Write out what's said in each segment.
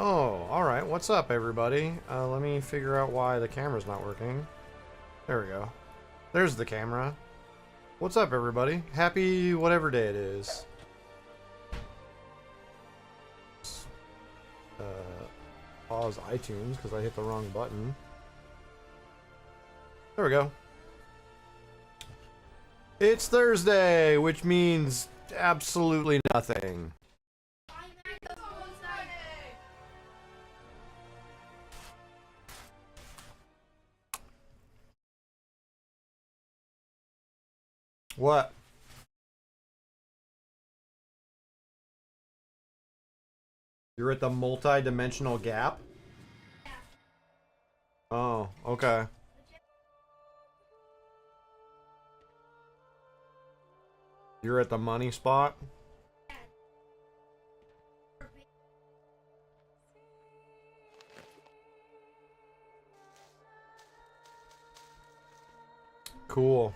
Oh, alright. What's up, everybody? Let me figure out why the camera's not working. There we go. There's the camera. What's up, everybody? Happy whatever day it is. Uh, Pause iTunes because I hit the wrong button. There we go. It's Thursday, which means absolutely nothing. What? You're at the multi-dimensional gap? Oh, okay. You're at the money spot? Cool.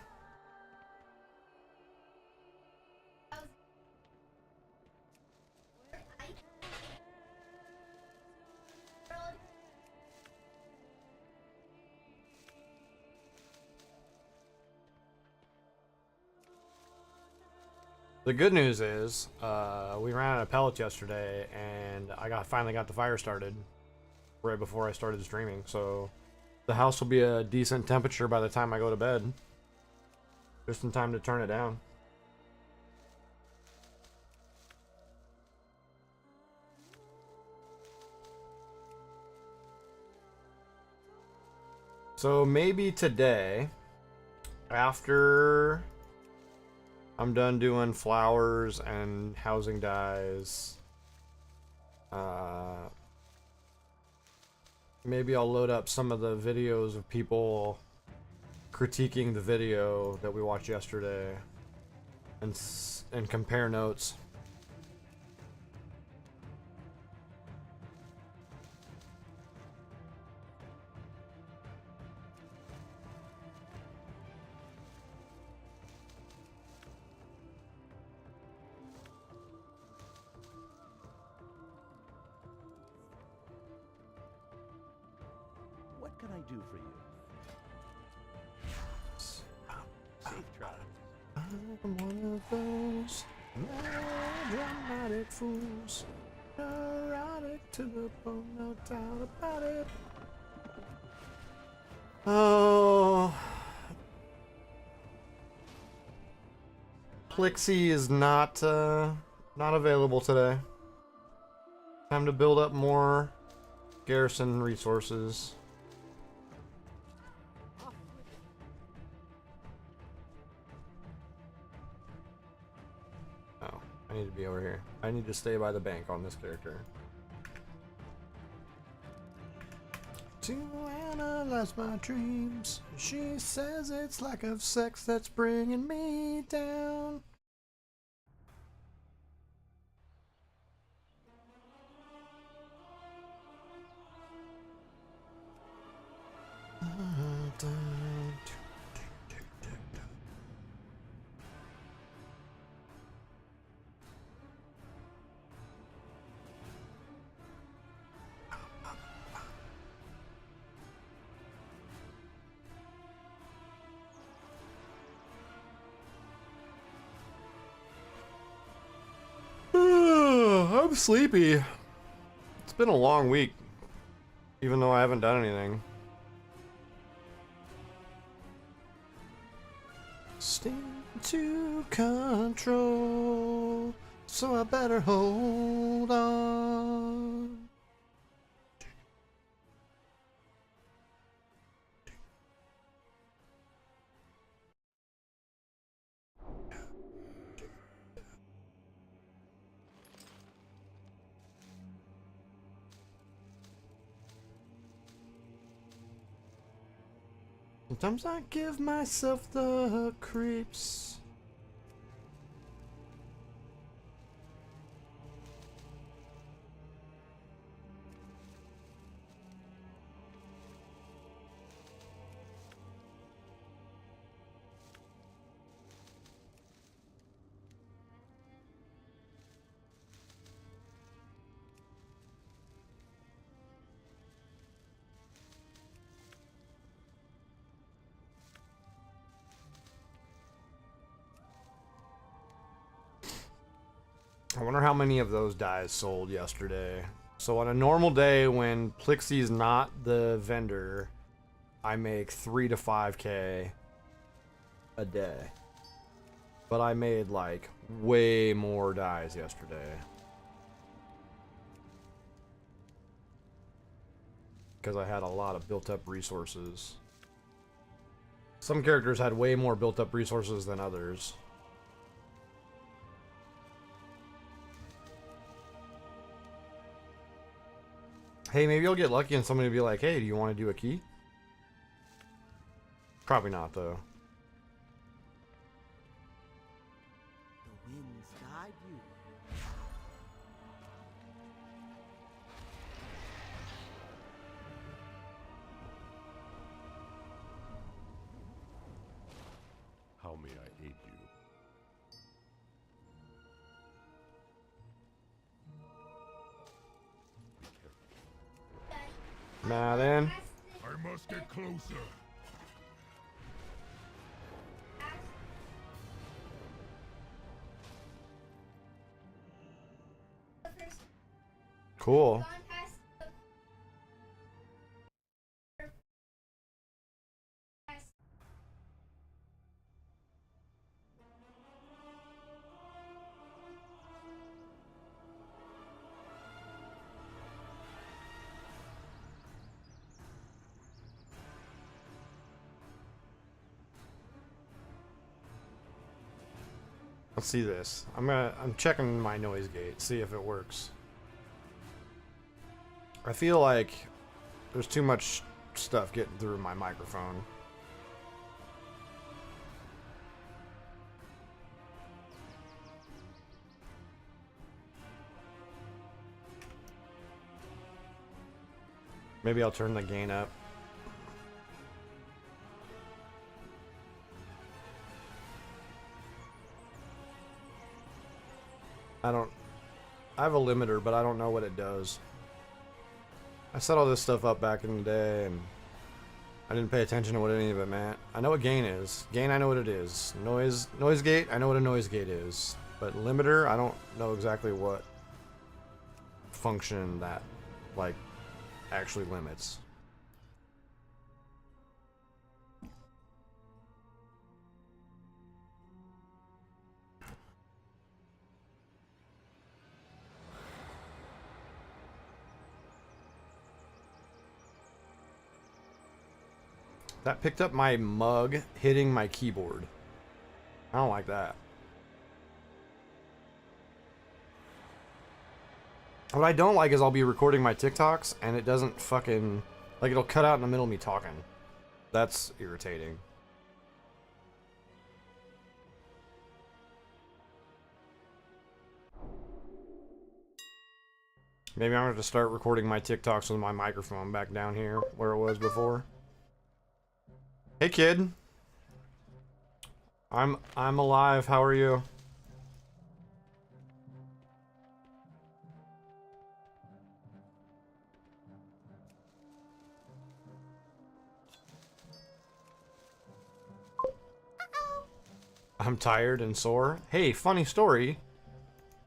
The good news is, we ran out of pellets yesterday, and I finally got the fire started right before I started streaming, so the house will be a decent temperature by the time I go to bed. Just in time to turn it down. So maybe today, after I'm done doing flowers and housing dyes, maybe I'll load up some of the videos of people critiquing the video that we watched yesterday and compare notes. What can I do for you? Safe travels. I'm one of those melodramatic fools, neurotic to the bone, no doubt about it. Oh, Plixie is not available today. Time to build up more garrison resources. Oh, I need to be over here. I need to stay by the bank on this character. To analyze my dreams, she says it's lack of sex that's bringing me down. I'm sleepy. It's been a long week, even though I haven't done anything. Steam to control, so I better hold on. Sometimes I give myself the creeps. I wonder how many of those dyes sold yesterday. So on a normal day when Plixie's not the vendor, I make 3 to 5K a day. But I made like way more dyes yesterday. Because I had a lot of built up resources. Some characters had way more built up resources than others. Hey, maybe I'll get lucky and somebody will be like, hey, do you want to do a key? Probably not, though. The winds guide you. How may I aid you? Be careful. Nah, then. I must get closer. Cool. Let's see this. I'm checking my noise gate, see if it works. I feel like there's too much stuff getting through my microphone. Maybe I'll turn the gain up. I have a limiter, but I don't know what it does. I set all this stuff up back in the day, and I didn't pay attention to what any of it meant. I know what gain is. Gain, I know what it is. Noise gate, I know what a noise gate is. But limiter, I don't know exactly what function that, like, actually limits. That picked up my mug hitting my keyboard. I don't like that. What I don't like is I'll be recording my TikToks and it doesn't fucking... like, it'll cut out in the middle of me talking. That's irritating. Maybe I'm going to start recording my TikToks with my microphone back down here where it was before. Hey kid. I'm alive. How are you? I'm tired and sore. Hey, funny story.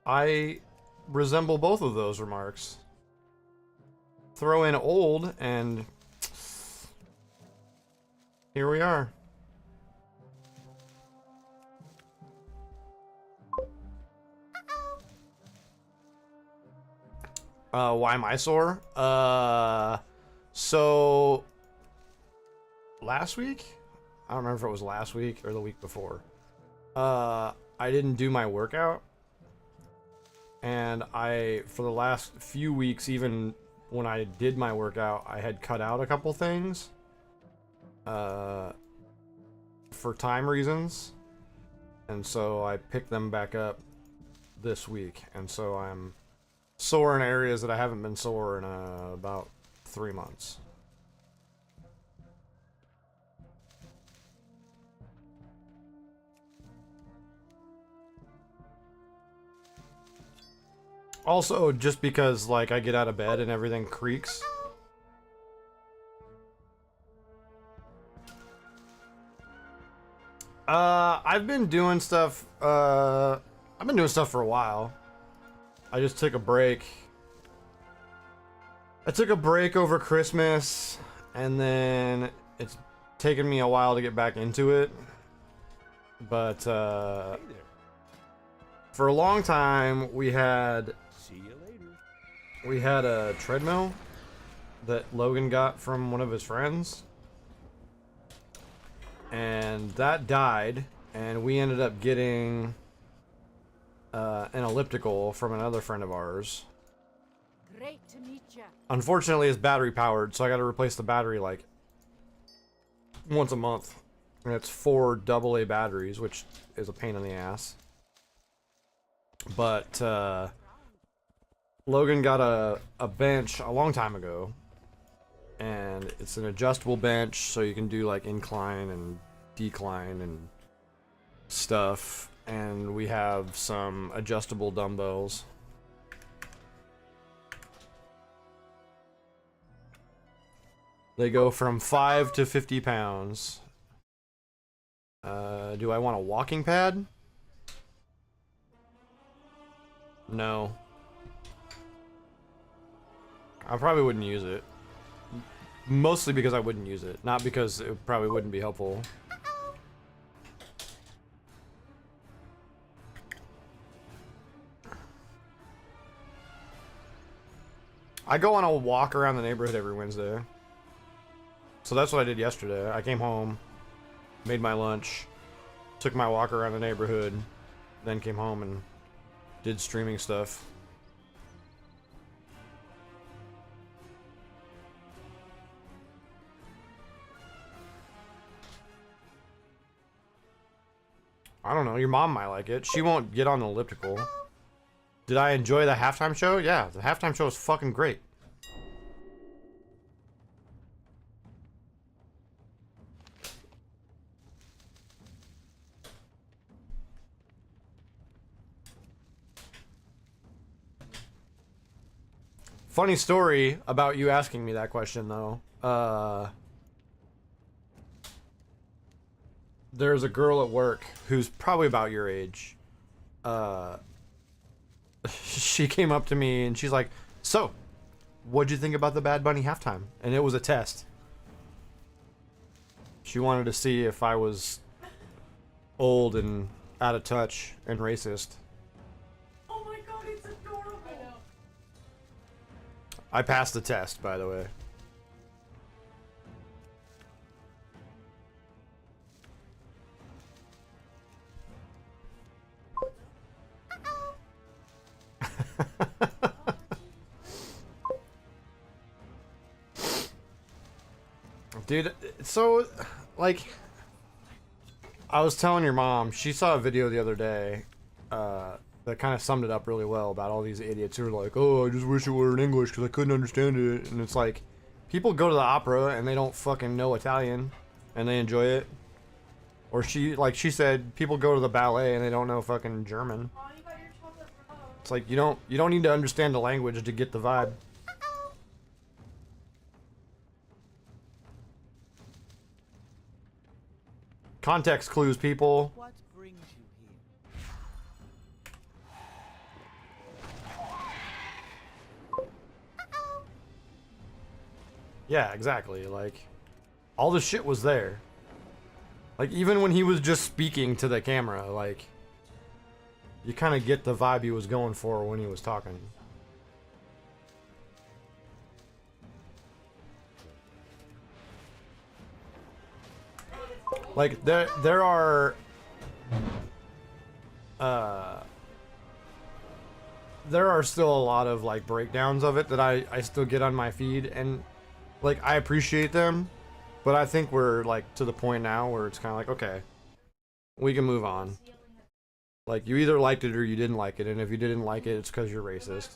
I resemble both of those remarks. Throw in old and here we are. Why am I sore? So last week? I don't remember if it was last week or the week before. I didn't do my workout. And for the last few weeks, even when I did my workout, I had cut out a couple things. For time reasons, and so I picked them back up this week, and so I'm sore in areas that I haven't been sore in about 3 months. Also, just because like I get out of bed and everything creaks. I've been doing stuff for a while. I just took a break. I took a break over Christmas, and then it's taken me a while to get back into it. But Hey there. for a long time, we had See you later. a treadmill that Logan got from one of his friends, and that died, and we ended up getting an elliptical from another friend of ours. Great to meet you. Unfortunately, it's battery powered, so I got to replace the battery like once a month, and it's 4 AA batteries, which is a pain in the ass. But Logan got a bench a long time ago, and it's an adjustable bench, so you can do like incline and decline and stuff. And we have some adjustable dumbbells. They go from 5 to 50 pounds. Do I want a walking pad? No. I probably wouldn't use it. Mostly because I wouldn't use it, not because it probably wouldn't be helpful. I go on a walk around the neighborhood every Wednesday. So that's what I did yesterday. I came home, made my lunch, took my walk around the neighborhood, then came home and did streaming stuff. I don't know, your mom might like it. She won't get on the elliptical. Did I enjoy the halftime show? Yeah, the halftime show was fucking great. Funny story about you asking me that question, though. There's a girl at work who's probably about your age. She came up to me and she's like, "So, what'd you think about the Bad Bunny halftime?" And it was a test. She wanted to see if I was old and out of touch and racist. Oh my god, it's adorable. I know. I passed the test, by the way. Dude, so, like, I was telling your mom, she saw a video the other day that kind of summed it up really well about all these idiots who are like, "Oh, I just wish it were in English because I couldn't understand it." And it's like, people go to the opera and they don't fucking know Italian and they enjoy it. Or she said, people go to the ballet and they don't know fucking German. Oh, you got your chocolate rose. It's like, you don't need to understand the language to get the vibe. Context clues, people. What brings you here? Yeah, exactly. Like, all the shit was there. Like, even when he was just speaking to the camera, like, you kind of get the vibe he was going for when he was talking. Like, there are still a lot of like breakdowns of it that I still get on my feed, and like I appreciate them, but I think we're like to the point now where it's kind of like, okay, we can move on. Like, you either liked it or you didn't like it, and if you didn't like it, it's because you're racist.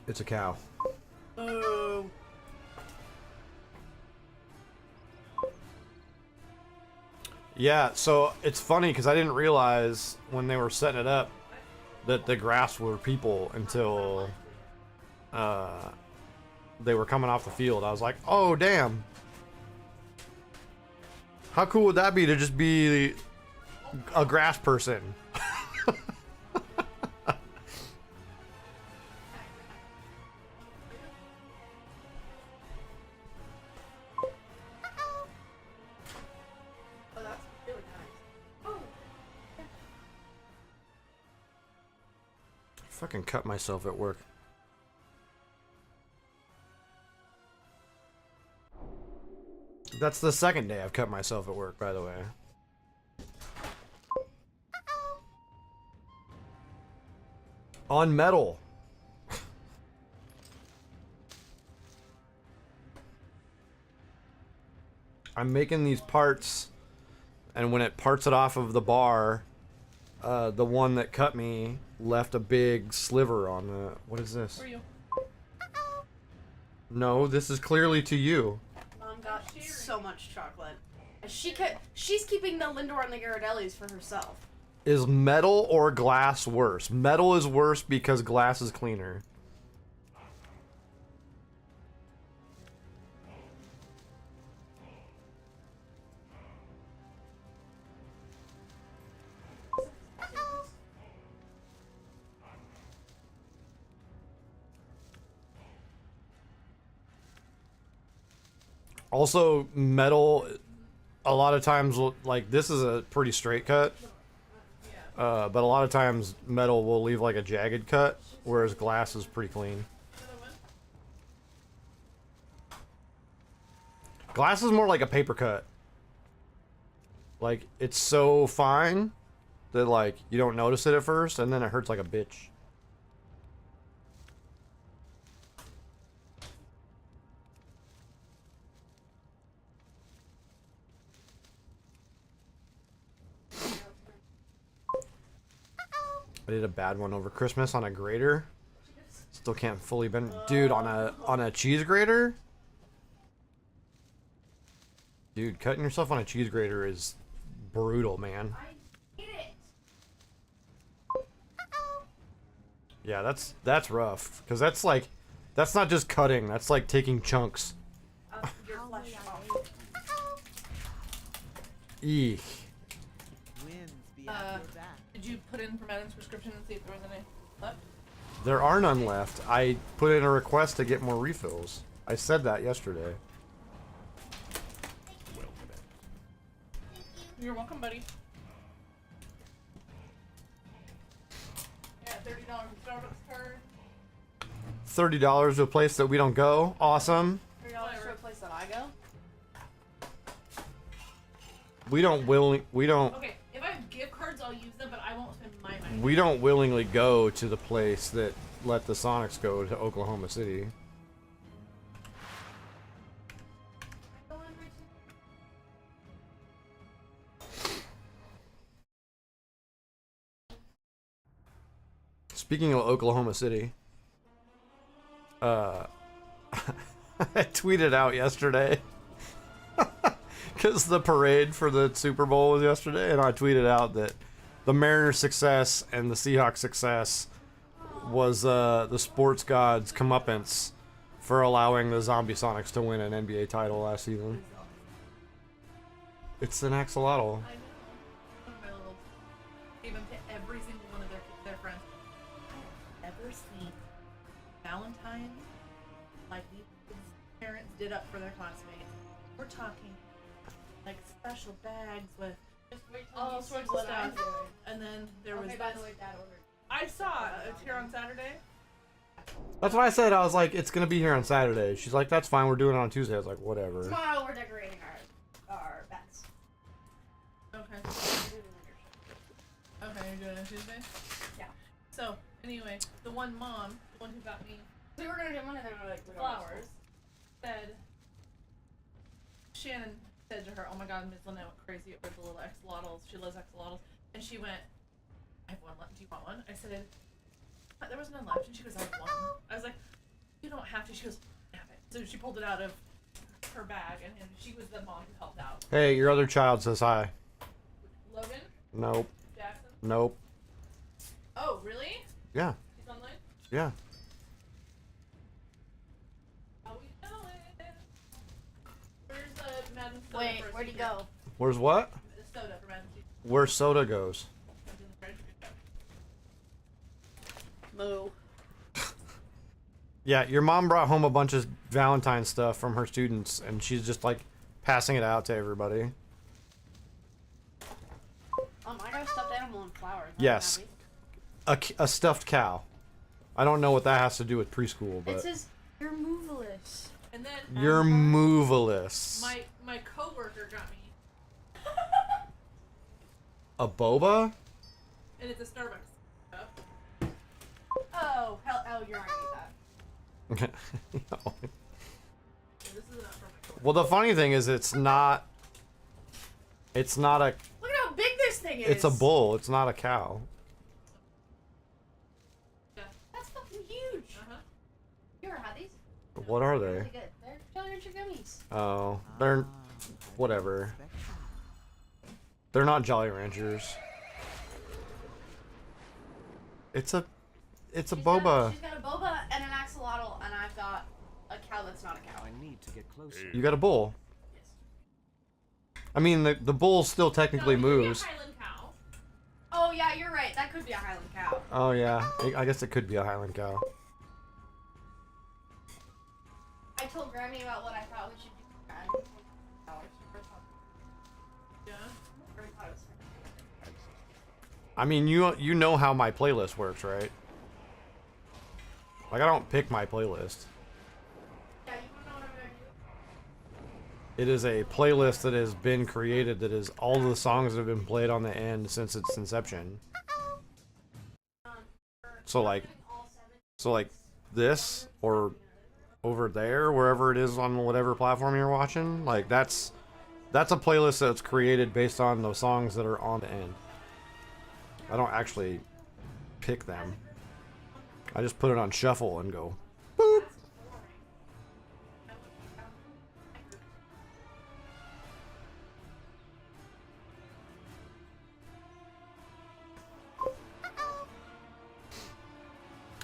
It's a cow. Oh. Yeah, so it's funny because I didn't realize when they were setting it up that the grass were people until they were coming off the field. I was like, oh damn. How cool would that be to just be a grass person? Oh, that's really nice. Oh. Fucking cut myself at work. That's the second day I've cut myself at work, by the way. On metal. I'm making these parts, and when it parts it off of the bar, the one that cut me left a big sliver on the... What is this? For you. No, this is clearly to you. Mom got so much chocolate. And she's keeping the Lindor and the Ghirardellis for herself. Is metal or glass worse? Metal is worse because glass is cleaner. Also, metal, a lot of times, like, this is a pretty straight cut. But a lot of times, metal will leave, like, a jagged cut, whereas glass is pretty clean. Glass is more like a paper cut. Like, it's so fine that, like, you don't notice it at first, and then it hurts like a bitch. I did a bad one over Christmas on a grater. Still can't fully bend. Dude, on a cheese grater? Dude, cutting yourself on a cheese grater is brutal, man. I hate it. Yeah, that's rough. Cause that's like, that's not just cutting. That's like taking chunks. Your flesh off. Eek. Winds behind your back. Did you put in for Madden's prescription and see if there was any left? There are none left. I put in a request to get more refills. I said that yesterday. You're welcome, buddy. Yeah, $30 Starbucks card. $30 to a place that we don't go. Awesome. $3 for a place that I go. We don't Okay, if I have gift cards, I'll use them, but I won't spend my money. we don't willingly go to the place that let the Sonics go to Oklahoma City. Speaking of Oklahoma City, I tweeted out yesterday because the parade for the Super Bowl was yesterday, and I tweeted out that the Mariners' success and the Seahawks' success was the sports gods' comeuppance for allowing the Zombie Sonics to win an NBA title last season. It's an axolotl. I know. One of my little gave them to every single one of their friends. I've never seen Valentine's like these parents did up for their classmates. We're talking like special bags with Just wait till all you see sorts of what I'm stuff. doing. And then there was Okay, by this. the way, Dad ordered. I saw it here on Saturday. That's what I said. I was like, it's gonna be here on Saturday. She's like, that's fine. We're doing it on Tuesday. I was like, whatever. Tomorrow we're decorating our beds. Okay. Okay, you're doing it on Tuesday? Yeah. So, anyway, the one mom, the one who got me We were gonna do one and then we're like, we don't flowers, said, Shannon said to her, oh my god, Miss Lynette went crazy over the little axolotls. She loves axolotls. And she went, I have one left. Do you want one? I said, there was none left. And she goes, I have one. I was like, you don't have to. She goes, have it. So she pulled it out of her bag, and she was the mom who helped out. Hey, your other child says hi. Logan? Nope. Jackson? Nope. Oh, really? Yeah. He's online? Yeah. Where'd he go? Where's what? The soda for mac and cheese. Where soda goes. It's in the fridge. Moo. Yeah, your mom brought home a bunch of Valentine stuff from her students, and she's just like passing it out to everybody. I got a stuffed animal and flowers. I'm Yes. happy. A stuffed cow. I don't know what that has to do with preschool, It but says you're moveless. And then you're moveless. my coworker got me, A boba? and it's a Starbucks cup. Oh, hell, oh, you're right with that. Okay. And this is not for my coworker. Well, the funny thing is, it's not a. Look at how big this thing is. It's a bull. It's not a cow. Yeah. That's fucking huge. Uh-huh. You ever had these? What are they? Really good. They're Jolly Rancher gummies. Oh, they're whatever. They're not Jolly Ranchers. It's a boba. She's got a boba and an axolotl, and I've got a cow that's not a cow. I need to get closer. You got a bull. Yes. I mean, the bull still technically No, it could be a moves. Highland cow. Oh yeah, you're right. That could be a Highland cow. Oh yeah, I guess it could be a Highland cow. I told Grammy about what I thought we should do. Yeah. I mean, you know how my playlist works, right? Like, I don't pick my playlist. Yeah, you wanna know what I'm gonna do? It is a playlist that has been created that is all the songs that have been played on the end since its inception. So like this, or over there, wherever it is on whatever platform you're watching, like that's a playlist that's created based on the songs that are on the end. I don't actually pick them. I just put it on shuffle and go boop.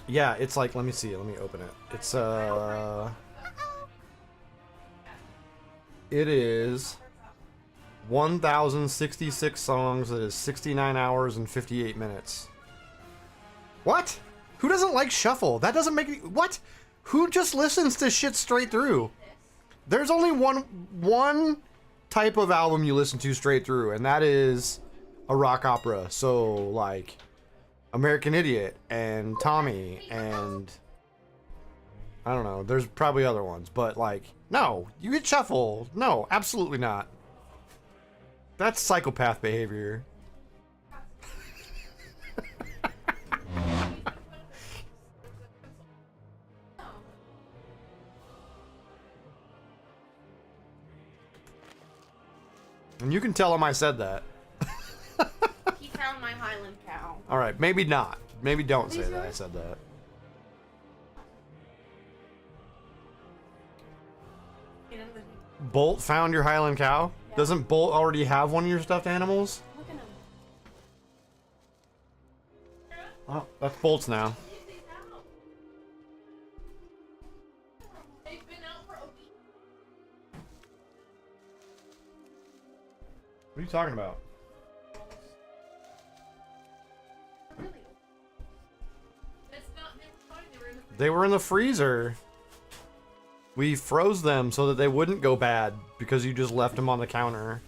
Yeah, it's like, let me see, let me open it. It is 1,066 songs. That is 69 hours and 58 minutes. What? Who doesn't like shuffle? That doesn't make any... What? Who just listens to shit straight through? There's only one type of album you listen to straight through, and that is a rock opera. So, like, American Idiot and Tommy and... I don't know. There's probably other ones, but, like, no. You get shuffle. No, absolutely not. That's psychopath behavior. And you can tell him I said that. He found my Highland cow. Alright, maybe not. Maybe don't say Please that I don't. said that. Bolt found your Highland cow? Yeah. Doesn't Bolt already have one of your stuffed animals? Look at him. Oh, that's Bolt's now. They've been out for a week. What are you talking about? It's not. They were fine. They were in the fridge. They were in the freezer. We froze them so that they wouldn't go bad because you just left them on the counter.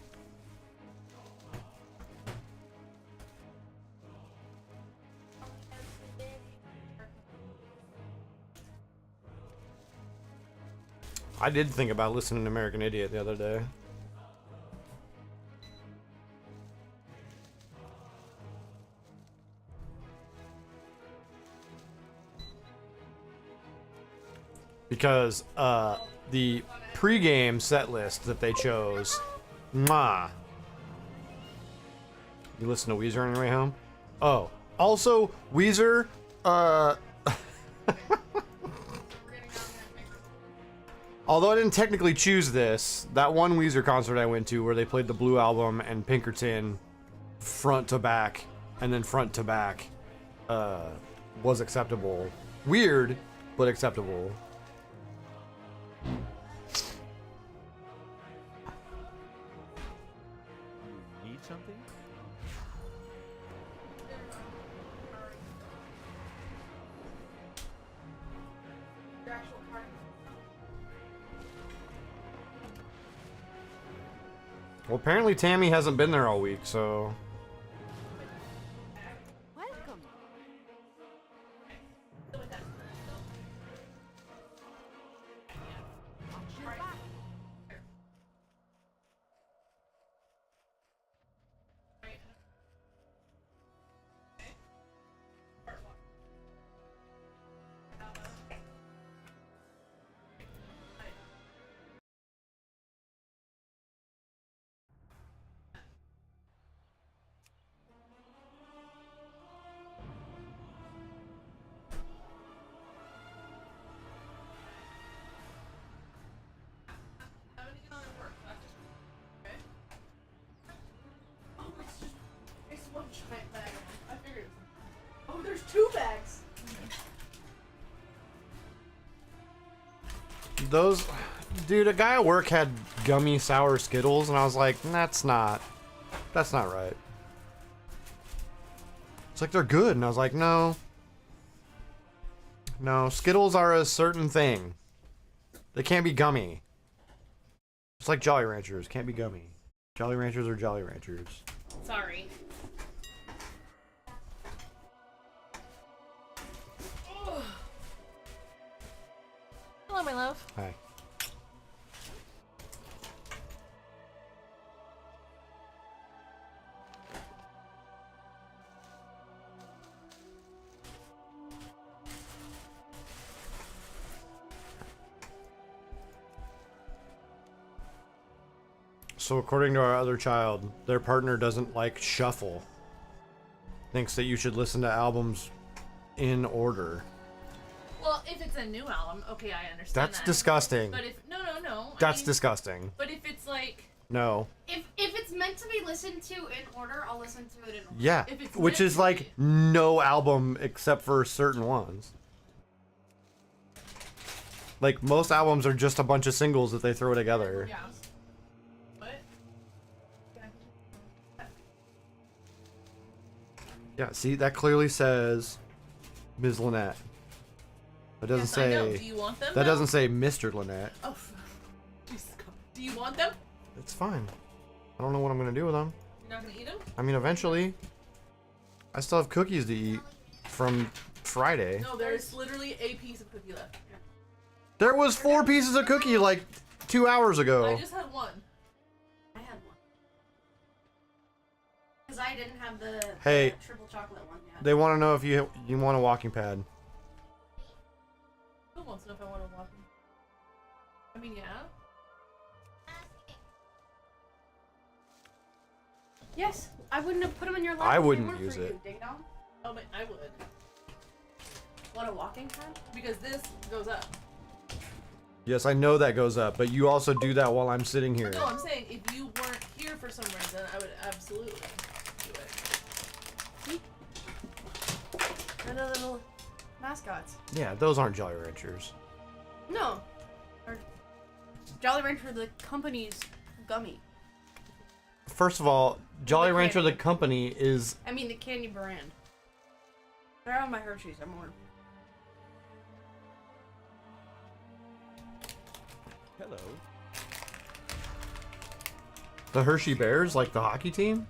I did think about listening to American Idiot the other day. Because the pregame set list that they chose, mwah. You listen to Weezer on your way home? Oh, also Weezer, although I didn't technically choose this, that one Weezer concert I went to where they played the Blue Album and Pinkerton front to back and then front to back was acceptable. Weird, but acceptable. Your actual card. Well, apparently Tammy hasn't been there all week, so Welcome. Watch your back. Oh, it's one giant bag. I figured. Oh, there's 2 bags. those, dude, a guy at work had gummy sour Skittles, and I was like, that's not right. It's like they're good, and I was like, no, Skittles are a certain thing. They can't be gummy. It's like Jolly Ranchers, can't be gummy. Jolly Ranchers are Jolly Ranchers. Sorry. Hello, my love. Hi. So according to our other child, their partner doesn't like shuffle. Thinks that you should listen to albums in order. Well, if it's a new album, okay, I understand That's that. disgusting. But if no. That's disgusting. But if it's like, No. If it's meant to be listened to in order, I'll listen to it in order. Yeah. If it's Which meant is to like be. no album except for certain ones. Like most albums are just a bunch of singles that they throw together. yeah. What? Yeah, see, that clearly says Ms. Lynette. That doesn't Yes, I know. Do say. you want them? That though? doesn't say Mr. Lynette. Oh, Jesus God. Do you want them? It's fine. I don't know what I'm gonna do with them. You're not gonna eat them? I mean, eventually. I still have cookies to eat from Friday. No, there's literally a piece of cookie left. There was 4 pieces of cookie like 2 hours I ago. just had one. I had one. Because I didn't have the Hey. triple chocolate one yet. They want to know if you want a walking pad. Who wants to know if I want to walk? I mean, yeah. Yes, I wouldn't have put them in your lap. I if they wouldn't weren't use for it. You, ding dong. Oh, but I would. What, a walking pad? Because this goes up. Yes, I know that goes up, but you also do that while I'm sitting here. No, I'm saying if you weren't here for some reason, I would absolutely do it. They're the little mascots. Yeah, those aren't Jolly Ranchers. No. Or Jolly Rancher, the company's gummy. First of all, Jolly the Rancher the candy. company is I mean, the candy brand. They're on my Hershey's. I'm more. Hello. the Hershey Bears, like the hockey team.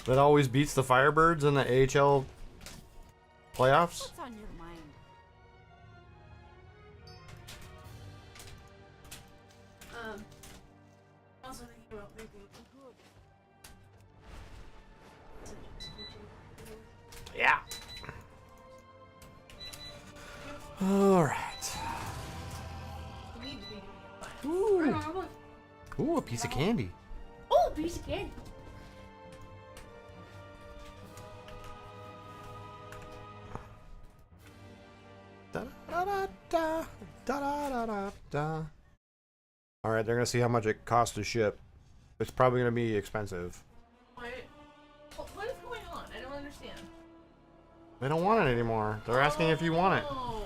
That always beats the Firebirds in the AHL playoffs. What's on your mind? Also thinking about making Yeah. All right. You need to be doing it fine. Ooh. Ooh, a piece of candy. Oh, piece of candy. Da da da da da da da da. All right, they're gonna see how much it costs to ship. It's probably gonna be expensive. What is going on? I don't understand. They don't want it anymore. They're asking if you want it. Oh.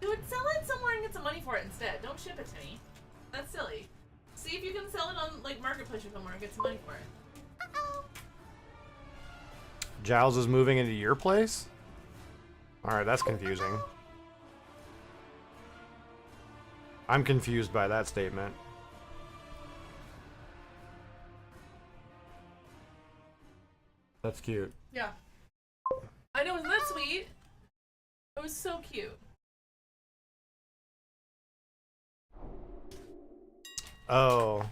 Dude, sell it somewhere and get some money for it instead. Don't ship it to me. That's silly. See if you can sell it on like place you somewhere and get some money for it. Giles is moving into your place? Alright, that's confusing. I'm confused by that statement. That's cute. Yeah. I know, isn't that sweet? It was so cute. Oh,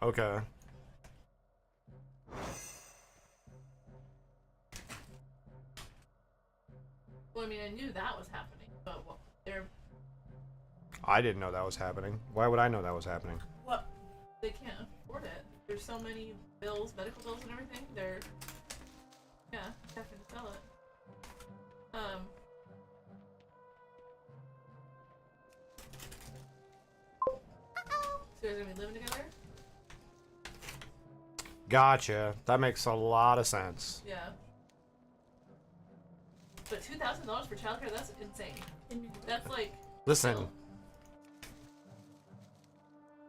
okay. Well, I mean, I knew that was happening, but they're I didn't know that was happening. Why would I know that was happening? what they can't afford it. There's so many bills, medical bills, and everything. They're having to sell it. So you're gonna be living together? Gotcha. That makes a lot of sense. Yeah. But $2,000 for childcare, that's insane. That's like... Listen. still-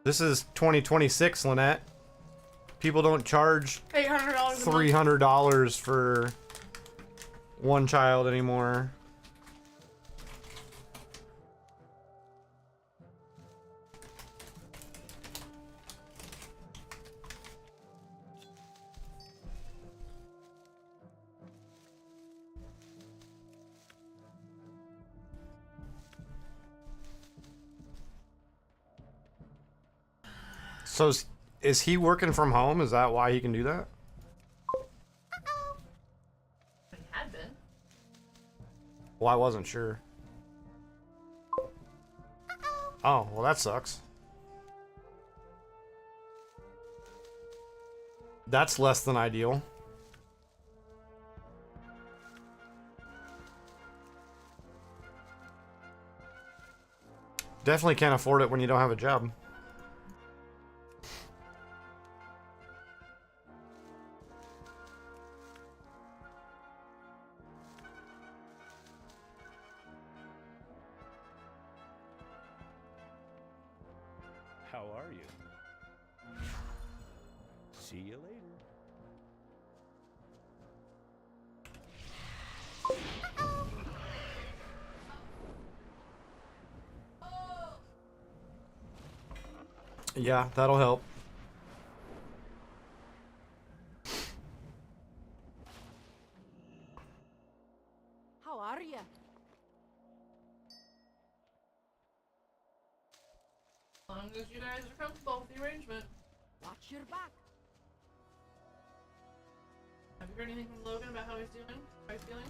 This is 2026, Lynette. People don't charge $800 a month. $300 for one child anymore. So is he working from home? Is that why he can do that? He had been. Well, I wasn't sure. Oh, well that sucks. That's less than ideal. Definitely can't afford it when you don't have a job. How are you? See you later. Yeah, that'll help. How are you? As long as you guys are comfortable with the arrangement. Watch your back. Have you heard anything from Logan about how he's doing? How he's feeling?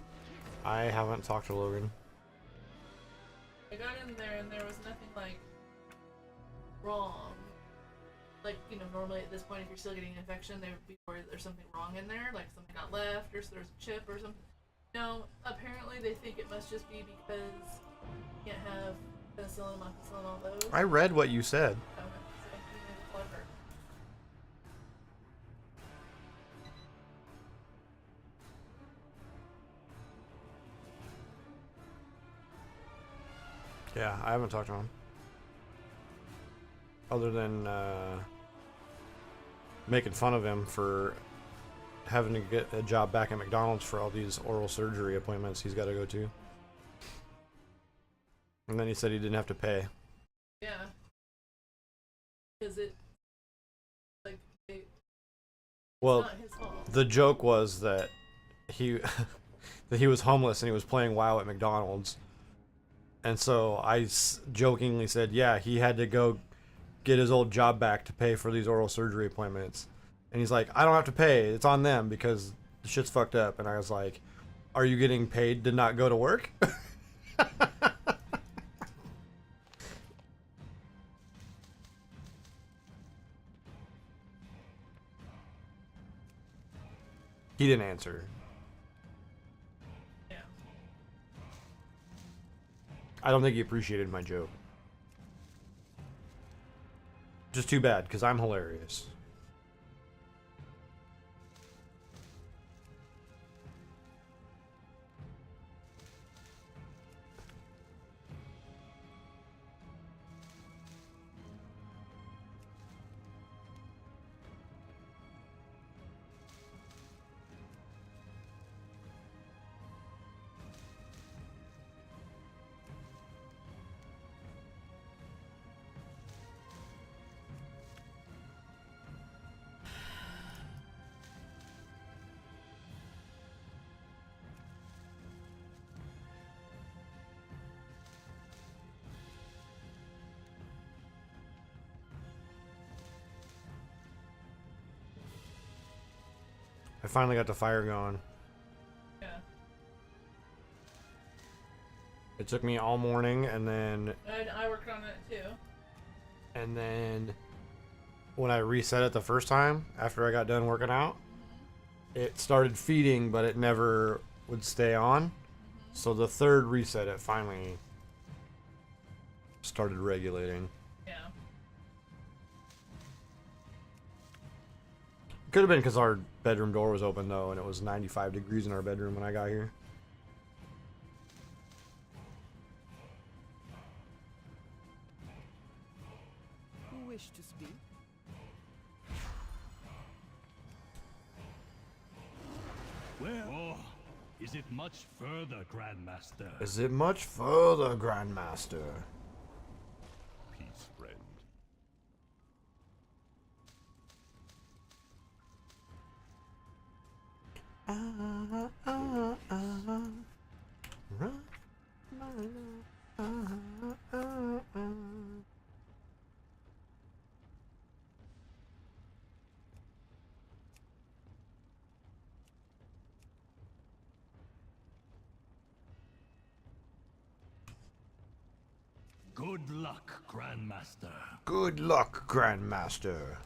I haven't talked to Logan. I got in there and there was nothing like wrong. Like, you know, normally at this point if you're still getting an infection, they would be worried that there's something wrong in there, like something got left or there's a chip or something. No, apparently they think it must just be because you can't have penicillin, amoxicillin, all those. I read what you said. Okay, so you need to plug her. Yeah, I haven't talked to him. Other than making fun of him for having to get a job back at McDonald's for all these oral surgery appointments he's got to go to. And then he said he didn't have to pay. Yeah. Because it, like, Well, it's not his fault. the joke was that he that he was homeless and he was playing WoW at McDonald's. And so I jokingly said, yeah, he had to go get his old job back to pay for these oral surgery appointments. And he's like, I don't have to pay. It's on them because the shit's fucked up. And I was like, are you getting paid to not go to work? He didn't answer. Yeah. I don't think he appreciated my joke. Just too bad, because I'm hilarious. I finally got the fire going. Yeah. It took me all morning, and then I worked on it too. when I reset it the first time after I got done working out, it started feeding, but it never would stay on. So the third reset, it finally started regulating. Yeah. Could have been because our bedroom door was open though, and it was 95 degrees in our bedroom when I got here. Who wish to speak? Where? Oh, is it much further, Grandmaster? Is it much further, Grandmaster? Peace, friend. Good luck, Grandmaster. Good luck, Grandmaster.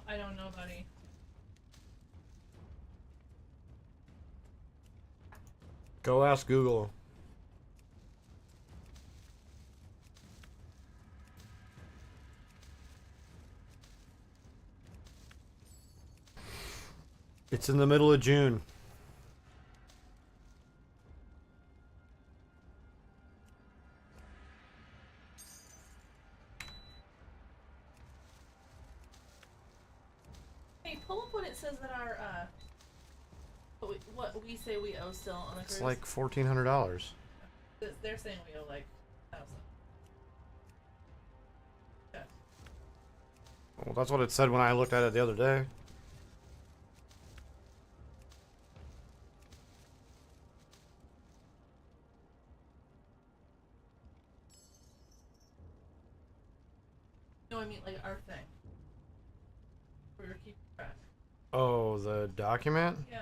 I don't know, buddy. Go ask Google. It's in the middle of June. Hey, pull up what it says that our what we say we owe still on the cruise. It's like $1,400. They're saying we owe like 1,000. Yeah. Well, that's what it said when I looked at it the other day. No, I mean like our thing. We were keeping track. Oh, the document? Yeah.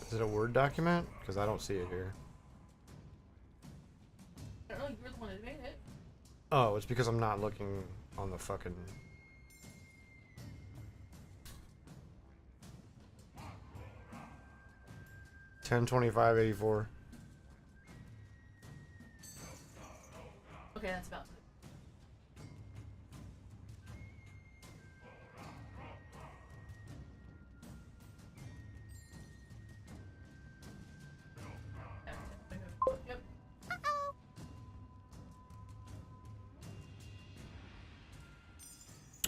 Is it a Word document? Because I don't see it here. I don't know, you were the one that made it. Oh, it's because I'm not looking on the fucking... $10.25.84. Okay, that's about it. Yep.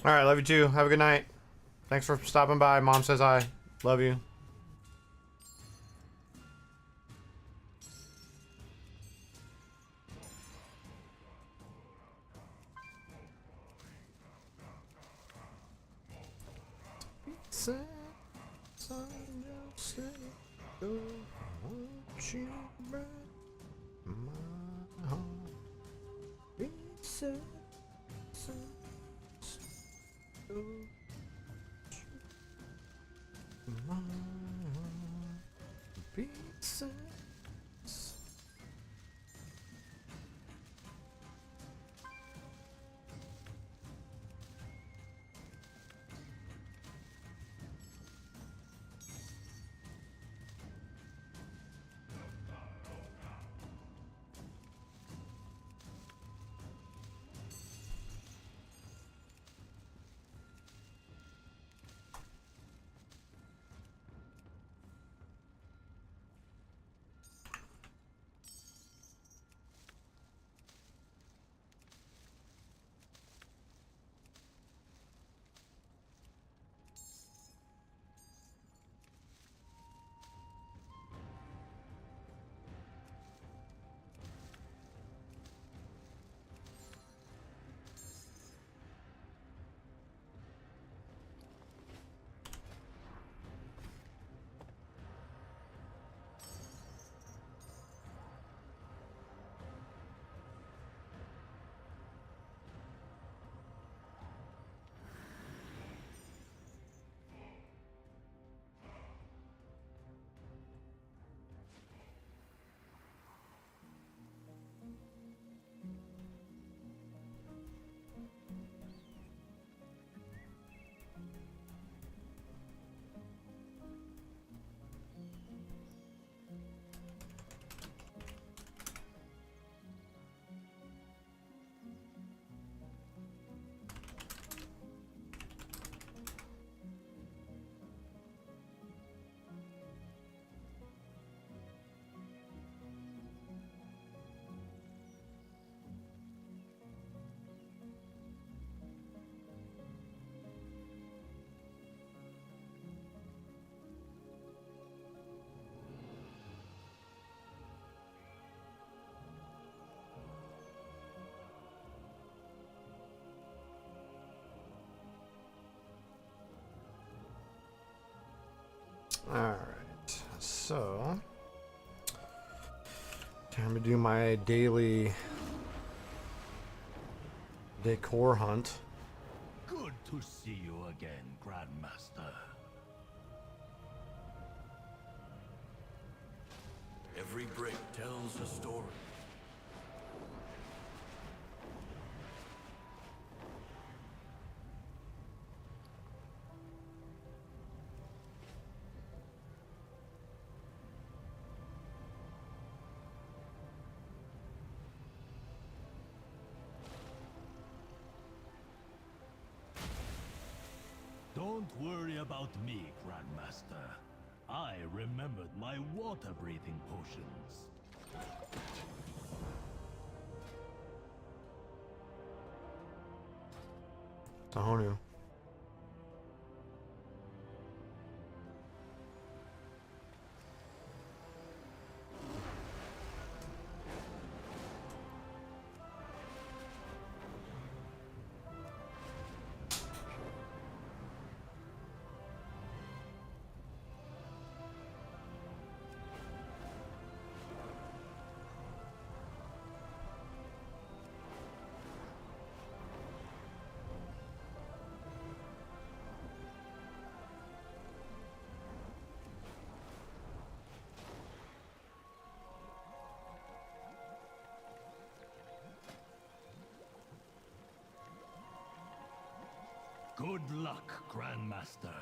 Alright, love you too. Have a good night. Thanks for stopping by. Mom says hi. Love you. Alright, so time to do my daily decor hunt. Good to see you again, Grandmaster. Every brick tells a story. Don't worry about me, Grandmaster. I remembered my water-breathing potions. Tahonu. Good luck, Grandmaster.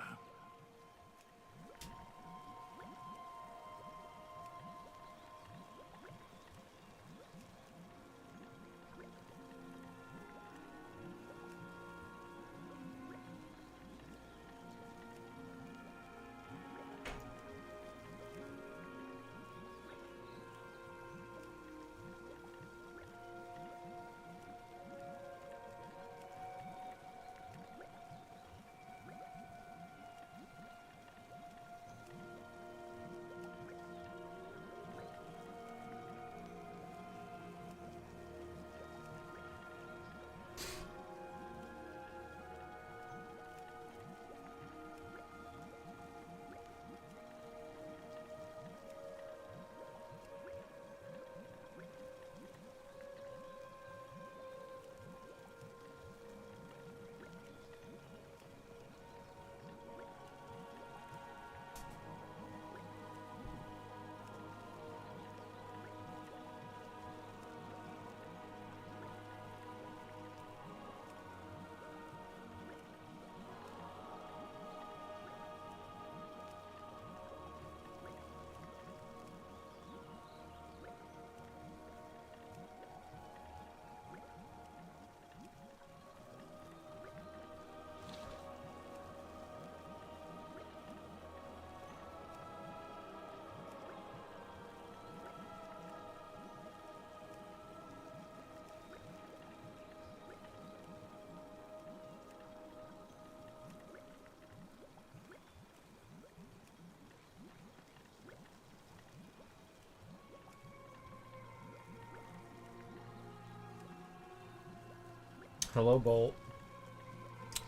Hello, Bolt.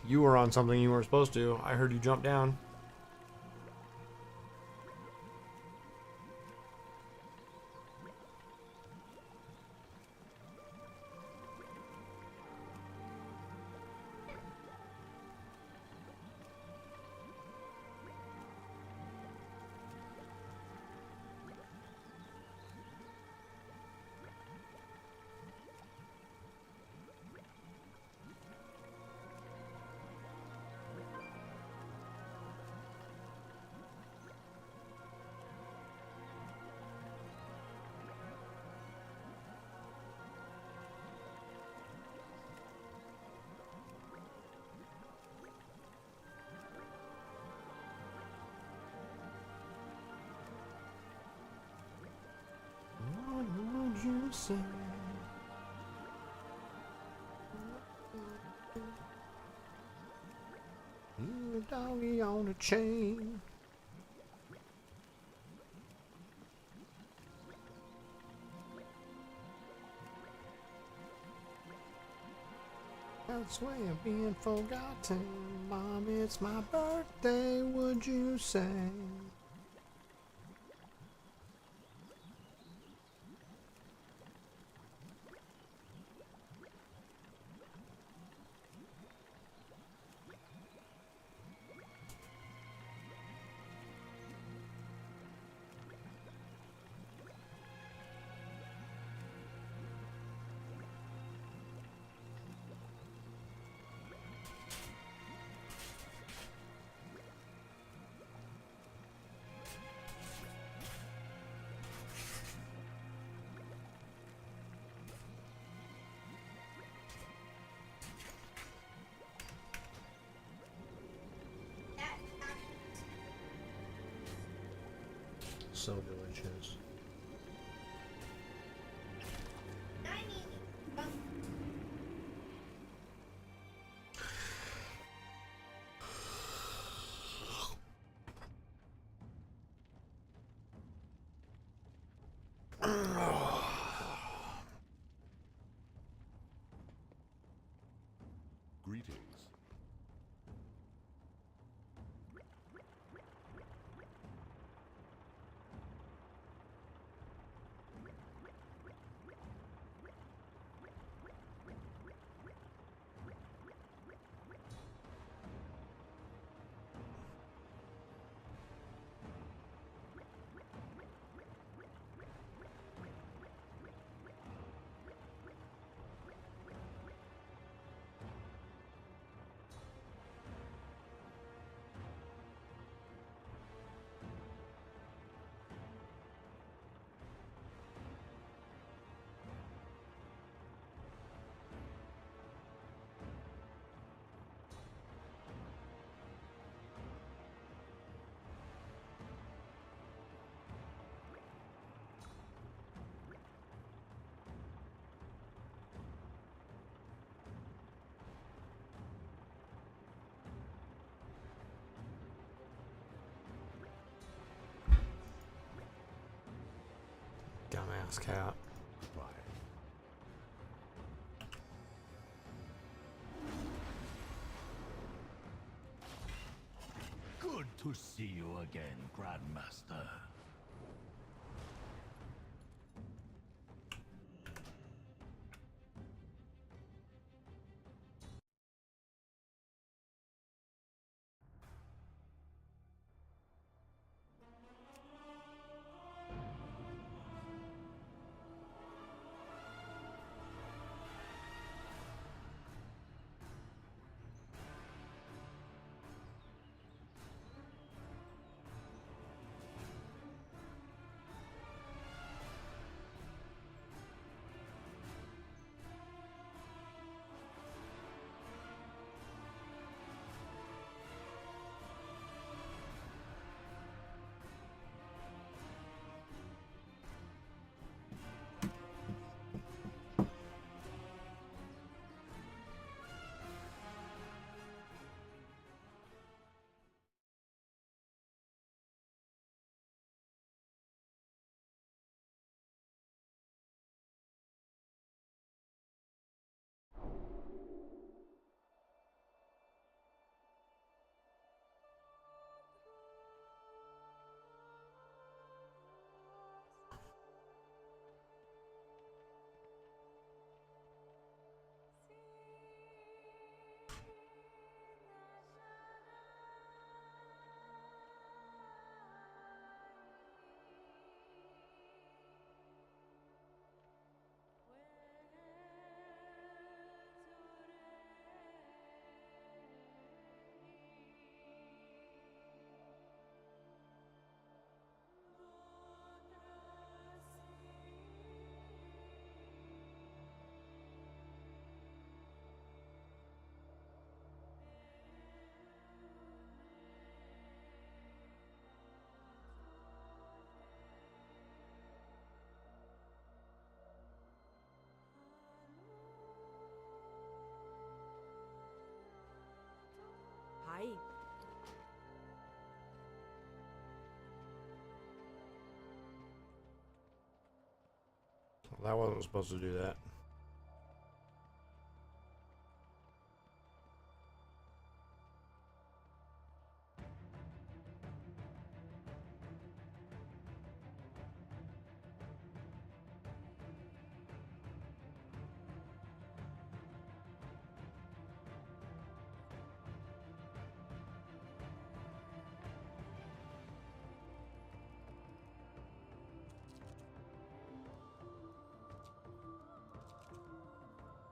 You were on something you weren't supposed to. I heard you jump down. What would you say? You a doggy on a chain. That's way of being forgotten. Mom, it's my birthday, would you say? so delicious. Greetings. Dumbass cat. Bye. Good to see you again, Grandmaster. Hi. That wasn't supposed to do that.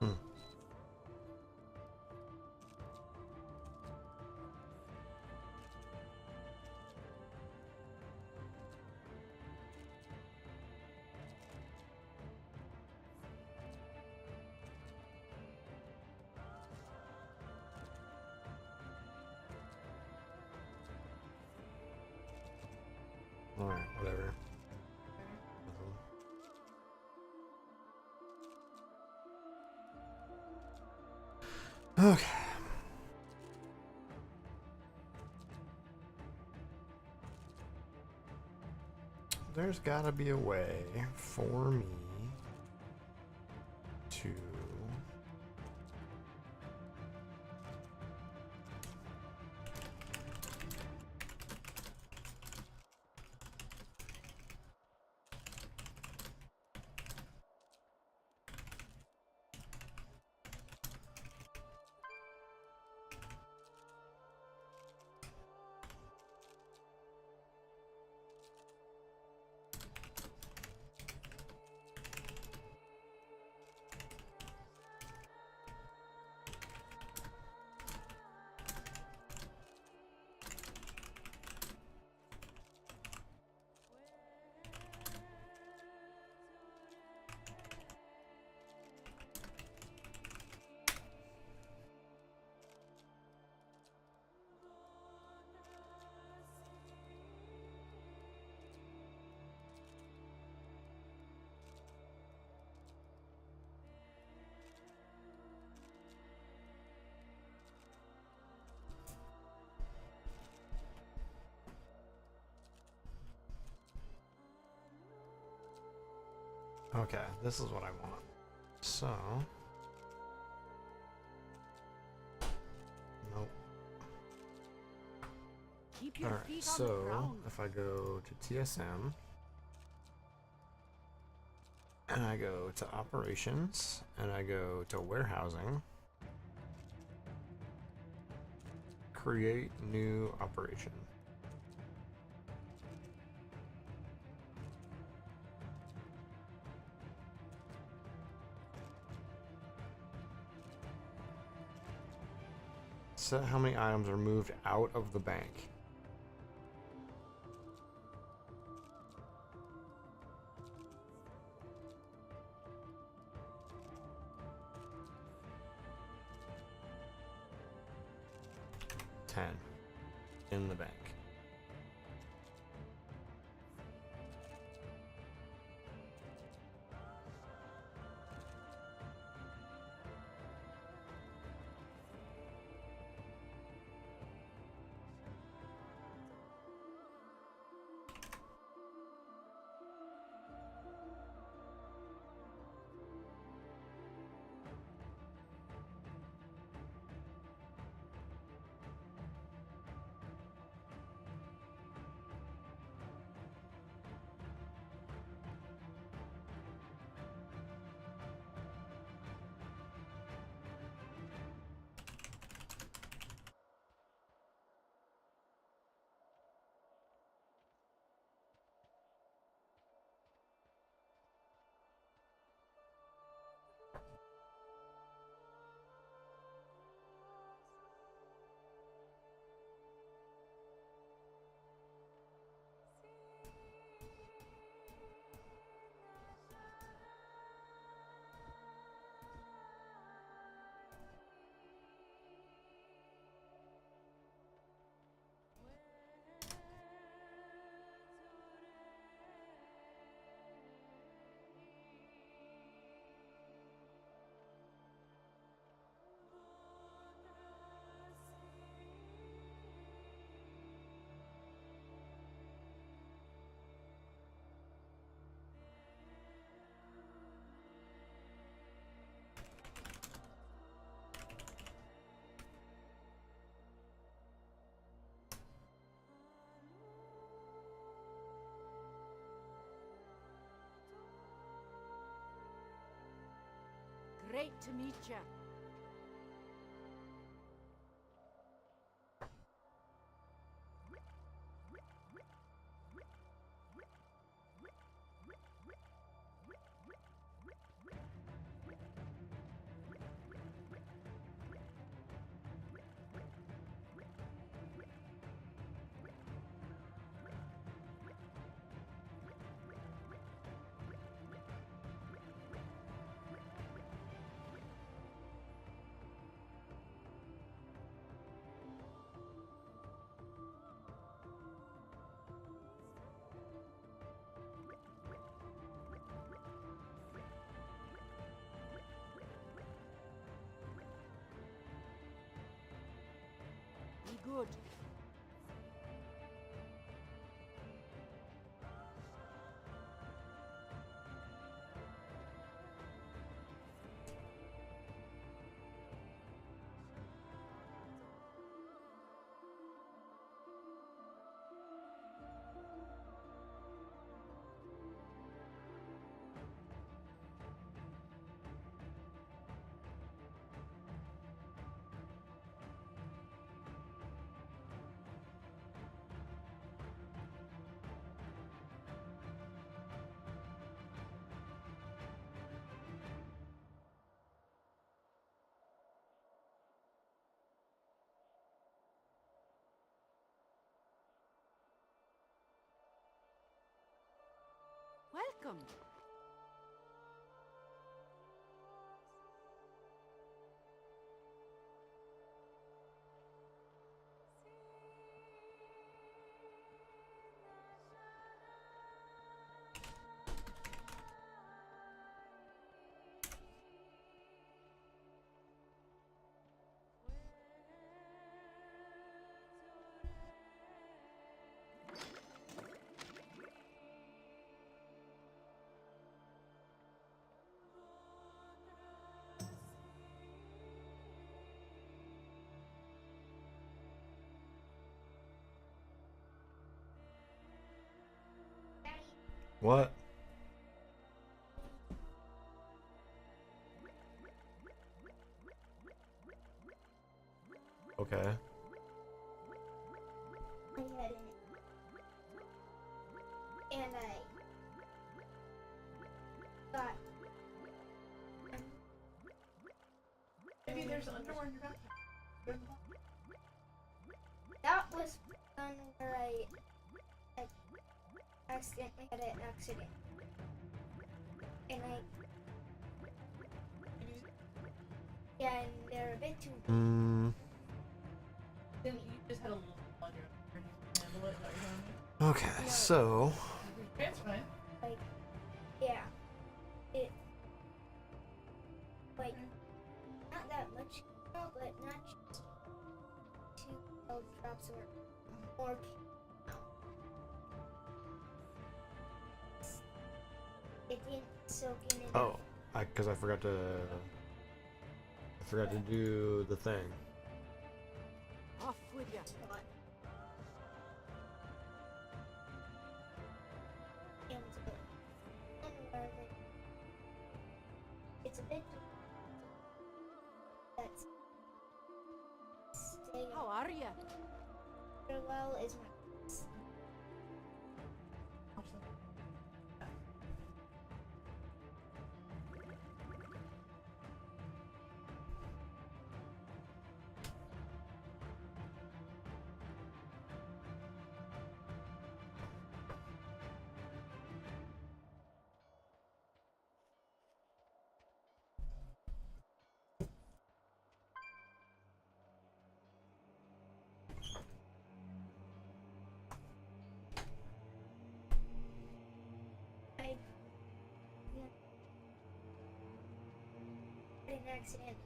Hmm. Alright, whatever. Okay. There's gotta be a way for me to Okay, this is what I want. So, nope. Keep your Alright, feet on the so ground. if I go to TSM and I go to operations and I go to warehousing, create new operation. Set how many items are moved out of the bank. In the bank. Great to meet you. good. Welcome. What? Okay. I had it. And I got Maybe there's underwear in your backpack. that was one where I accidentally had an accident. And yeah, and they're a bit too Then you just had a little on your handle it. Is that what you're telling me? Okay, so It's fine. like yeah. It like not that much but not just 2 drops or more. It didn't soak in it. oh, because I forgot to do the thing. Off with you. And it's a bit that's staying How are you? for a while is my an accident.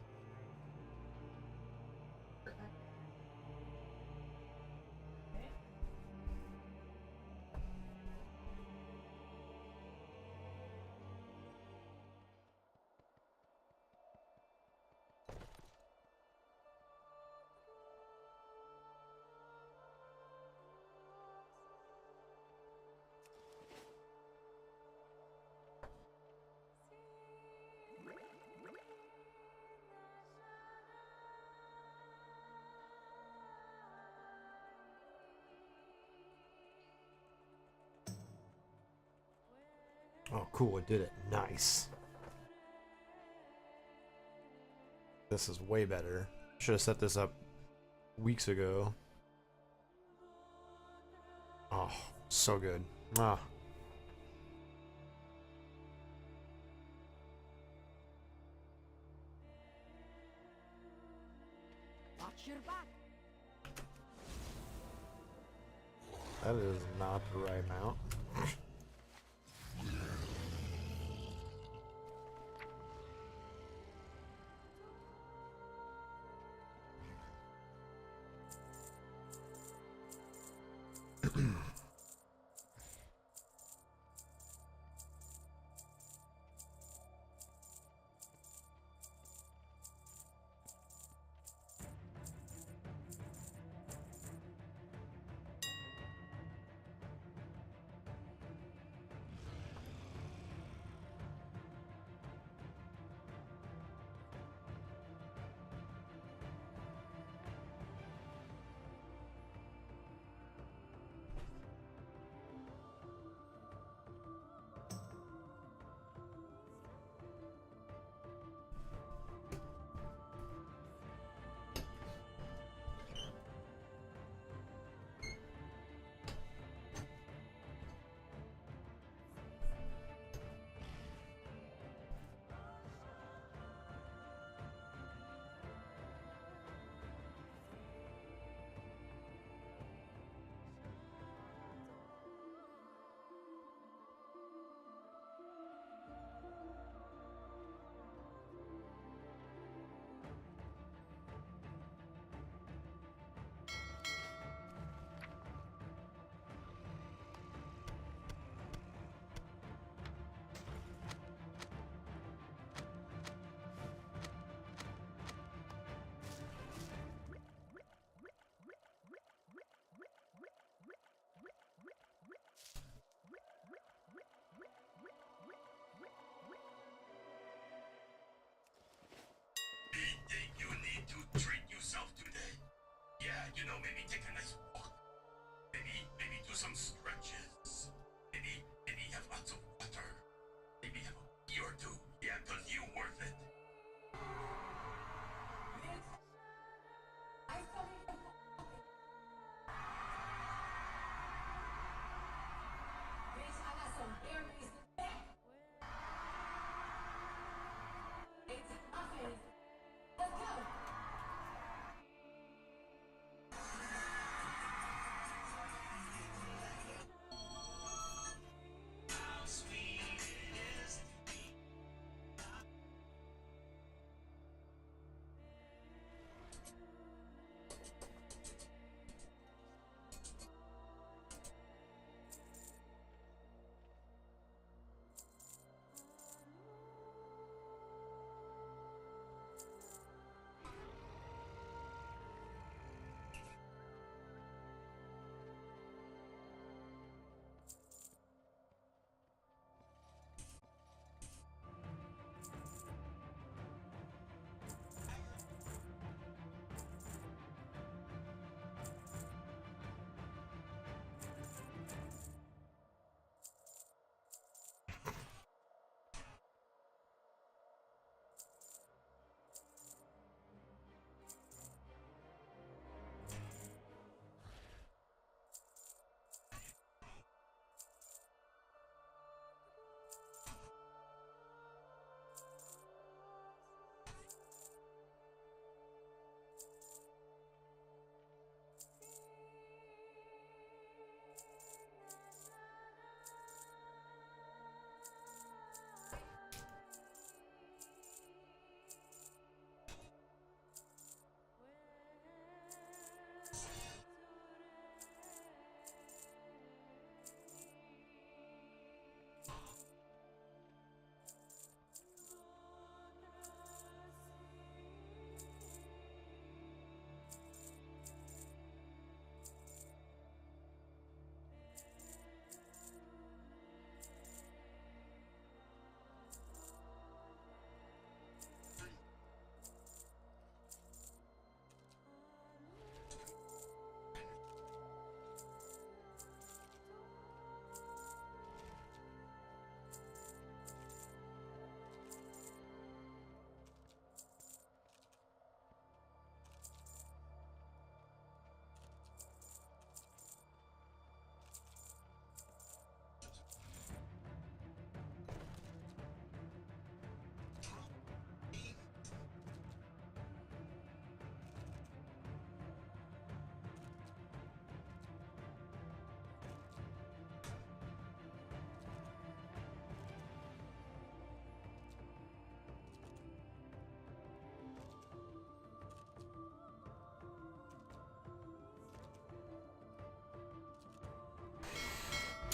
Oh, cool, it did it. Nice. This is way better. Should have set this up weeks ago. Oh, so good. Ah. Watch your back. That is not the right mount. Think you need to treat yourself today? Yeah, you know, maybe take a nice walk. Maybe do some stretches. Maybe have lots of water. Maybe have a beer or two. Yeah, cause you worth it.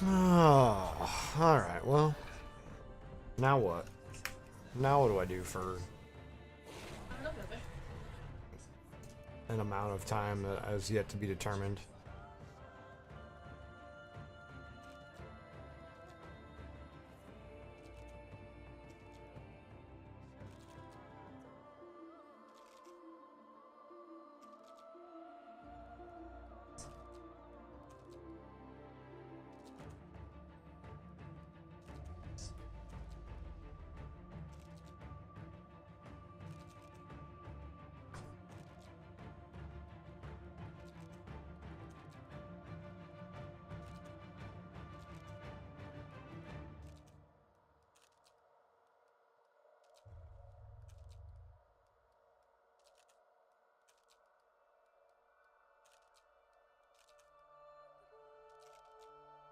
Oh, alright, well. Now what? Now what do I do for I don't know, baby. an amount of time that has yet to be determined?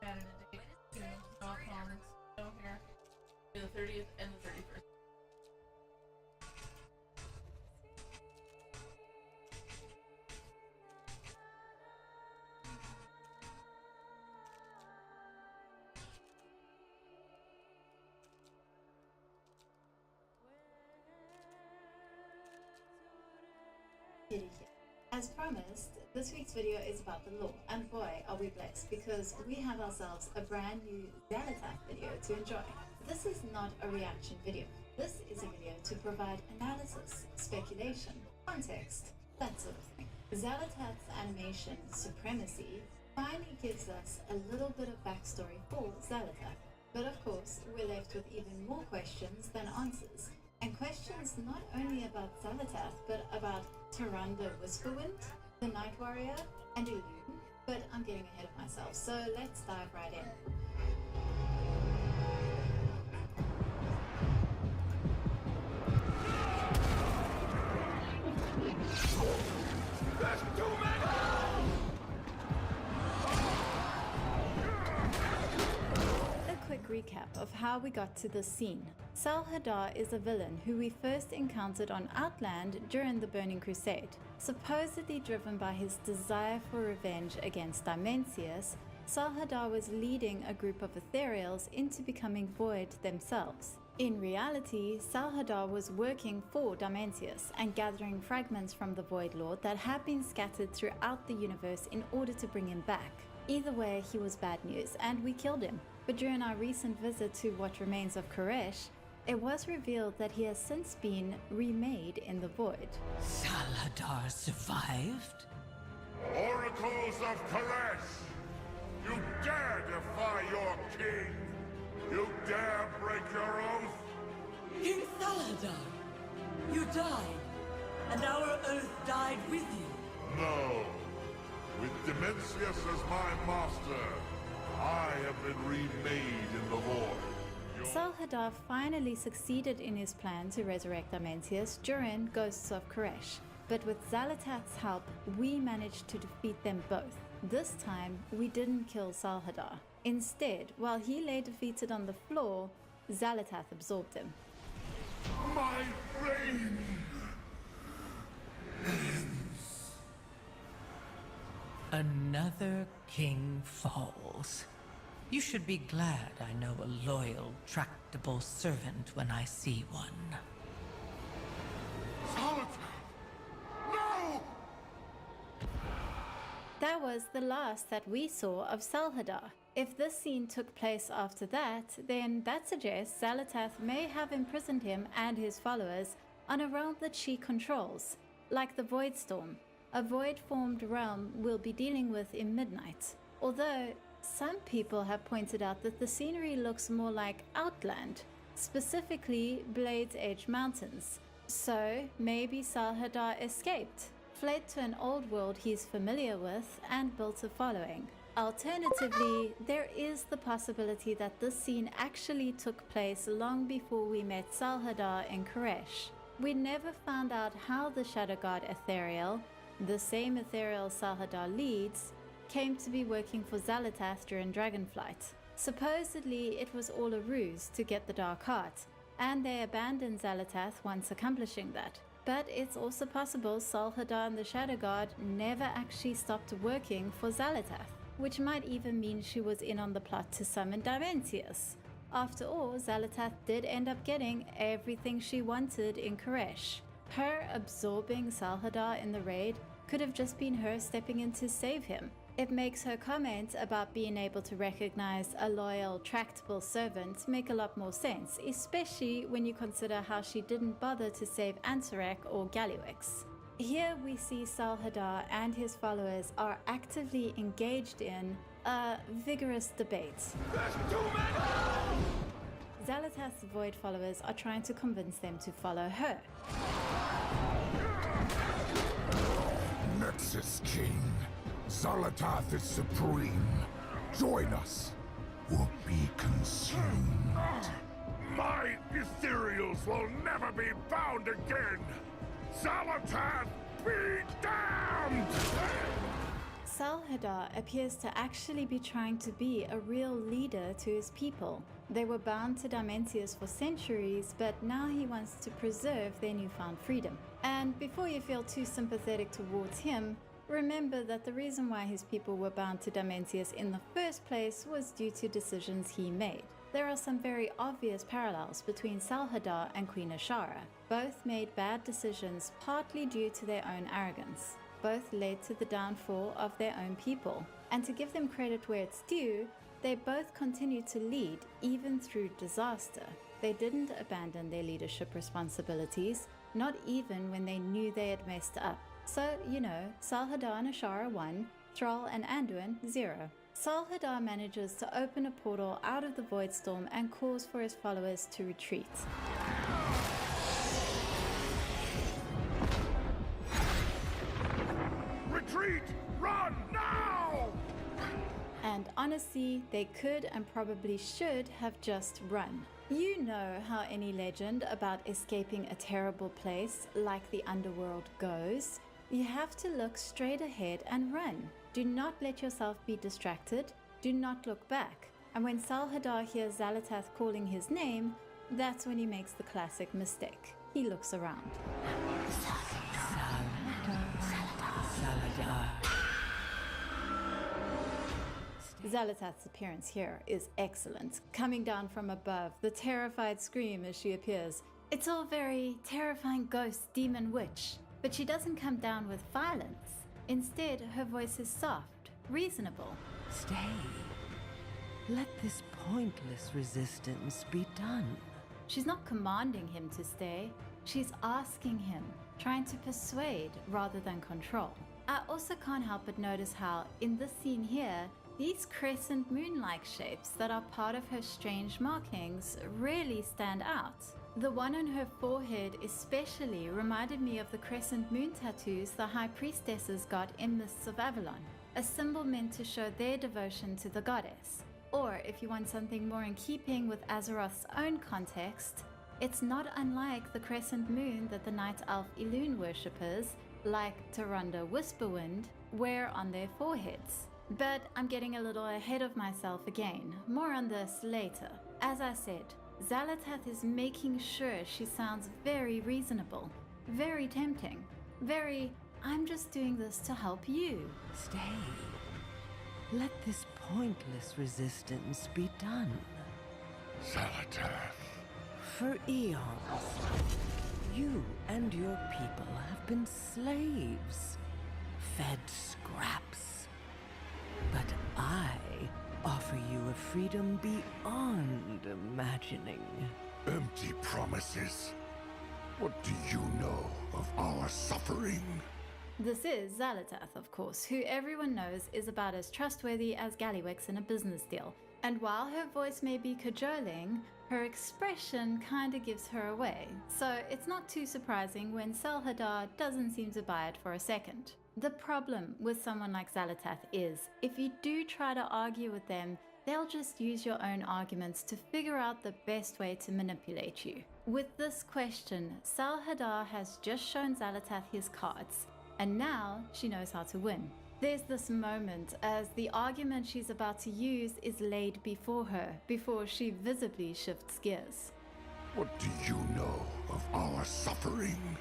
Added a date to knock on snow here. The 30th and the 31st. As promised, this week's video is about the law, and boy are we blessed because we have ourselves a brand new Xanathach video to enjoy. This is not a reaction video. This is a video to provide analysis, speculation, context, that sort of thing. Xanathach's animation supremacy finally gives us a little bit of backstory for Xanathach. But of course, we're left with even more questions than answers. And questions not only about Xanathach, but about Tyrande Whisperwind, the Night Warrior, and Illume. But I'm getting ahead of myself, so let's dive right in. A quick recap of how we got to this scene. Salhadar is a villain who we first encountered on Outland during the Burning Crusade. Supposedly driven by his desire for revenge against Dimensius, Salhadar was leading a group of ethereals into becoming void themselves. In reality, Salhadar was working for Dimensius and gathering fragments from the Void Lord that had been scattered throughout the universe in order to bring him back. Either way, he was bad news, and we killed him. But during our recent visit to what remains of Koresh, it was revealed that he has since been remade in the Void. Salhadar survived? Oracles of Koresh! You dare defy your king! You dare break your oath! King Salhadar! You died, and our Earth died with you. No. With Dimensius as my master, I have been remade in the Void. Salhadar finally succeeded in his plan to resurrect Dimensius during Ghosts of Koresh, but with Xanathach's help, we managed to defeat them both. This time, we didn't kill Salhadar. Instead, while he lay defeated on the floor, Xanathach absorbed him. My reign! Another king falls. You should be glad I know a loyal, tractable servant when I see one. No! That was the last that we saw of Salhadar. If this scene took place after that, then that suggests Xanathach may have imprisoned him and his followers on a realm that she controls, like the Void Storm, a void-formed realm we'll be dealing with in Midnight. Although, some people have pointed out that the scenery looks more like Outland, specifically Blade's Edge Mountains. So, maybe Salhadar escaped, fled to an old world he's familiar with, and built a following. Alternatively, there is the possibility that this scene actually took place long before we met Salhadar in Koresh. We never found out how the Shadow God Ethereal, the same Ethereal Salhadar leads, came to be working for Xanathach during Dragonflight. Supposedly, it was all a ruse to get the Dark Heart, and they abandoned Xanathach once accomplishing that. But it's also possible Salhadar and the Shadow God never actually stopped working for Xanathach. which might even mean she was in on the plot to summon Dimensius. After all, Xalatath did end up getting everything she wanted in Koresh. Her absorbing Salhadar in the raid could have just been her stepping in to save him. It makes her comment about being able to recognize a loyal, tractable servant make a lot more sense, especially when you consider how she didn't bother to save Antarak or Gallywix. Here we see Salhadar and his followers are actively engaged in a vigorous debate. Xalatath's Void followers are trying to convince them to follow her. Nexus King, Xalatath is supreme. Join us, or be consumed. My ethereals will never be bound again! Xalatath be damned! Salhadar appears to actually be trying to be a real leader to his people. They were bound to Dimensius for centuries, but now he wants to preserve their newfound freedom. And before you feel too sympathetic towards him, remember that the reason why his people were bound to Dimensius in the first place was due to decisions he made. There are some very obvious parallels between Salhadar and Queen Ashara. Both made bad decisions partly due to their own arrogance. Both led to the downfall of their own people. And to give them credit where it's due, they both continued to lead even through disaster. They didn't abandon their leadership responsibilities, not even when they knew they had messed up. So, Salhadar and Ashara 1, Thrall and Anduin 0. Salhadar manages to open a portal out of the Void Storm and calls for his followers to retreat. Retreat! Run now! And honestly, they could and probably should have just run. You know how any legend about escaping a terrible place like the underworld goes. You have to look straight ahead and run. Do not let yourself be distracted. Do not look back. And when Salhadar hears Xalatath calling his name, that's when he makes the classic mistake. He looks around. Xalatath's appearance here is excellent. Coming down from above, the terrified scream as she appears. It's all very terrifying ghost, demon, witch. But she doesn't come down with violence. Instead, her voice is soft, reasonable. Stay. Let this pointless resistance be done. She's not commanding him to stay. She's asking him, trying to persuade rather than control. I also can't help but notice how, in this scene here, these crescent moon-like shapes that are part of her strange markings really stand out. The one on her forehead especially reminded me of the crescent moon tattoos the high priestesses got in Mists of Avalon, a symbol meant to show their devotion to the goddess. Or, if you want something more in keeping with Azeroth's own context, it's not unlike the crescent moon that the night elf Elune worshippers, like Tyrande Whisperwind, wear on their foreheads. But I'm getting a little ahead of myself again. More on this later. As I said, Xalatath is making sure she sounds very reasonable, very tempting, very, I'm just doing this to help you. Stay. Let this pointless resistance be done. Xalatath. For eons, you and your people have been slaves, fed scraps. But I offer you a freedom beyond imagining. Empty promises. What do you know of our suffering? This is Xalatath, of course, who everyone knows is about as trustworthy as Gallywix in a business deal. And while her voice may be cajoling, her expression kinda gives her away. So it's not too surprising when Salhadar doesn't seem to buy it for a second. The problem with someone like Xalatath is, if you do try to argue with them, they'll just use your own arguments to figure out the best way to manipulate you. With this question, Salhadar has just shown Xalatath his cards, and now she knows how to win. There's this moment as the argument she's about to use is laid before her, before she visibly shifts gears. What do you know of our suffering?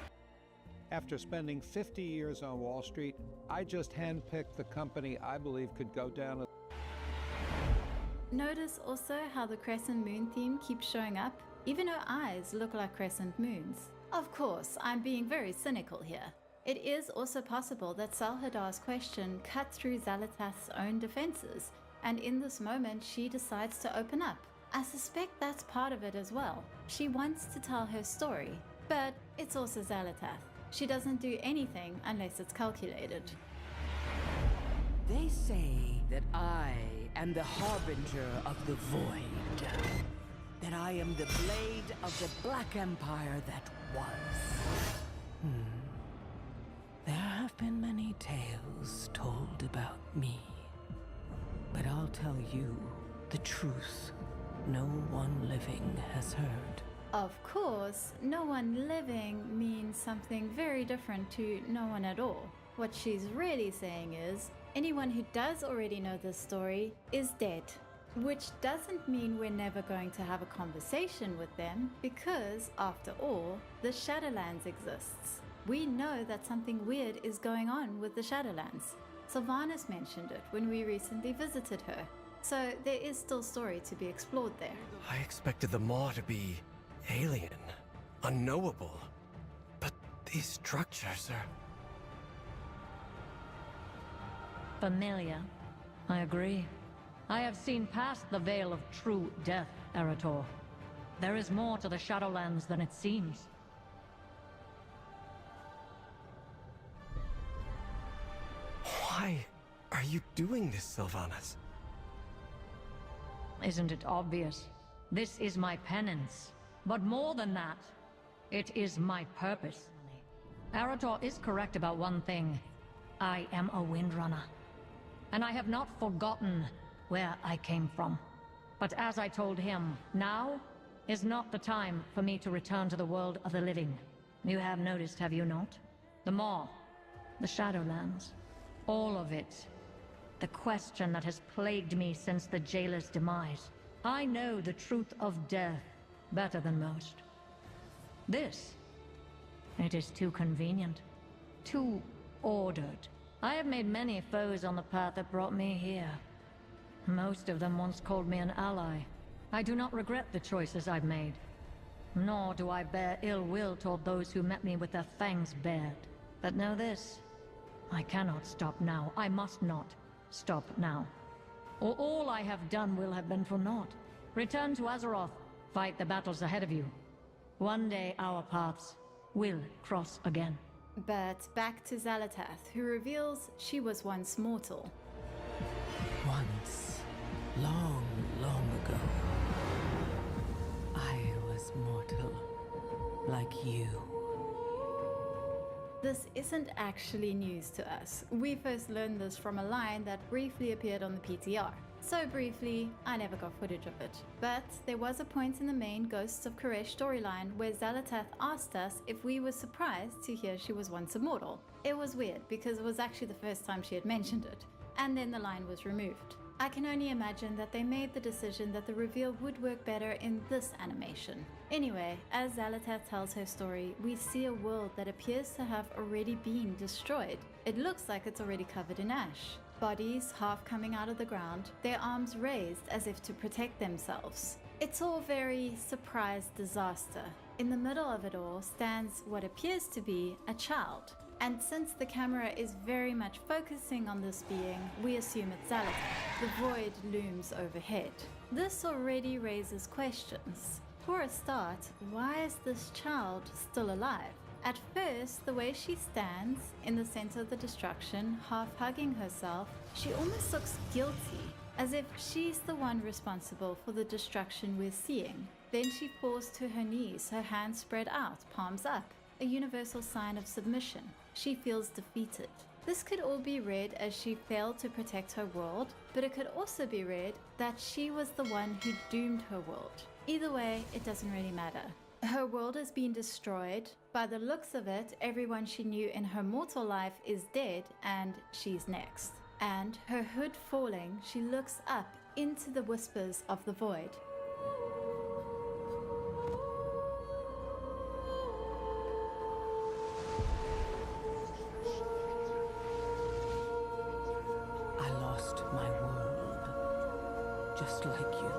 After spending 50 years on Wall Street, I just handpicked the company I believe could go down. Notice also how the crescent moon theme keeps showing up? Even her eyes look like crescent moons. Of course, I'm being very cynical here. It is also possible that Salhadar's question cut through Xalatath's own defenses, and in this moment she decides to open up. I suspect that's part of it as well. She wants to tell her story, but it's also Xalatath. She doesn't do anything unless it's calculated. They say that I am the harbinger of the void. That I am the blade of the Black Empire that was. There have been many tales told about me. But I'll tell you the truth no one living has heard. Of course, no one living means something very different to no one at all. What she's really saying is, anyone who does already know this story is dead. Which doesn't mean we're never going to have a conversation with them, because, after all, the Shadowlands exists. We know that something weird is going on with the Shadowlands. Sylvanas mentioned it when we recently visited her. So there is still story to be explored there. I expected the Maw to be alien, unknowable. But these structures are... Familiar. I agree. I have seen past the veil of true death, Erator. There is more to the Shadowlands than it seems. Why are you doing this, Sylvanas? Isn't it obvious? This is my penance. But more than that, it is my purpose. Erator is correct about one thing. I am a Windrunner. And I have not forgotten where I came from. But as I told him, now is not the time for me to return to the world of the living. You have noticed, have you not? The Maw, the Shadowlands, all of it. The question that has plagued me since the Jailer's demise. I know the truth of death better than most. This, it is too convenient, too ordered. I have made many foes on the path that brought me here. Most of them once called me an ally. I do not regret the choices I've made. Nor do I bear ill will toward those who met me with their fangs bared. But know this, I cannot stop now. I must not stop now. Or all I have done will have been for naught. Return to Azeroth, fight the battles ahead of you. One day our paths will cross again. But back to Xalatath, who reveals she was once mortal. Once, long, long ago, I was mortal, like you. This isn't actually news to us. We first learned this from a line that briefly appeared on the PTR. So briefly, I never got footage of it. But there was a point in the main Ghosts of Koresh storyline where Xalatath asked us if we were surprised to hear she was once immortal. It was weird because it was actually the first time she had mentioned it, and then the line was removed. I can only imagine that they made the decision that the reveal would work better in this animation. Anyway, as Xalatath tells her story, we see a world that appears to have already been destroyed. It looks like it's already covered in ash. Bodies half coming out of the ground, their arms raised as if to protect themselves. It's all very surprise disaster. In the middle of it all stands what appears to be a child. And since the camera is very much focusing on this being, we assume it's Xalatath. The void looms overhead. This already raises questions. For a start, why is this child still alive? At first, the way she stands in the center of the destruction, half hugging herself, she almost looks guilty, as if she's the one responsible for the destruction we're seeing. Then she falls to her knees, her hands spread out, palms up, a universal sign of submission. She feels defeated. This could all be read as she failed to protect her world, but it could also be read that she was the one who doomed her world. Either way, it doesn't really matter. Her world has been destroyed. By the looks of it, everyone she knew in her mortal life is dead, and she's next. And her hood falling, she looks up into the whispers of the void. just like you.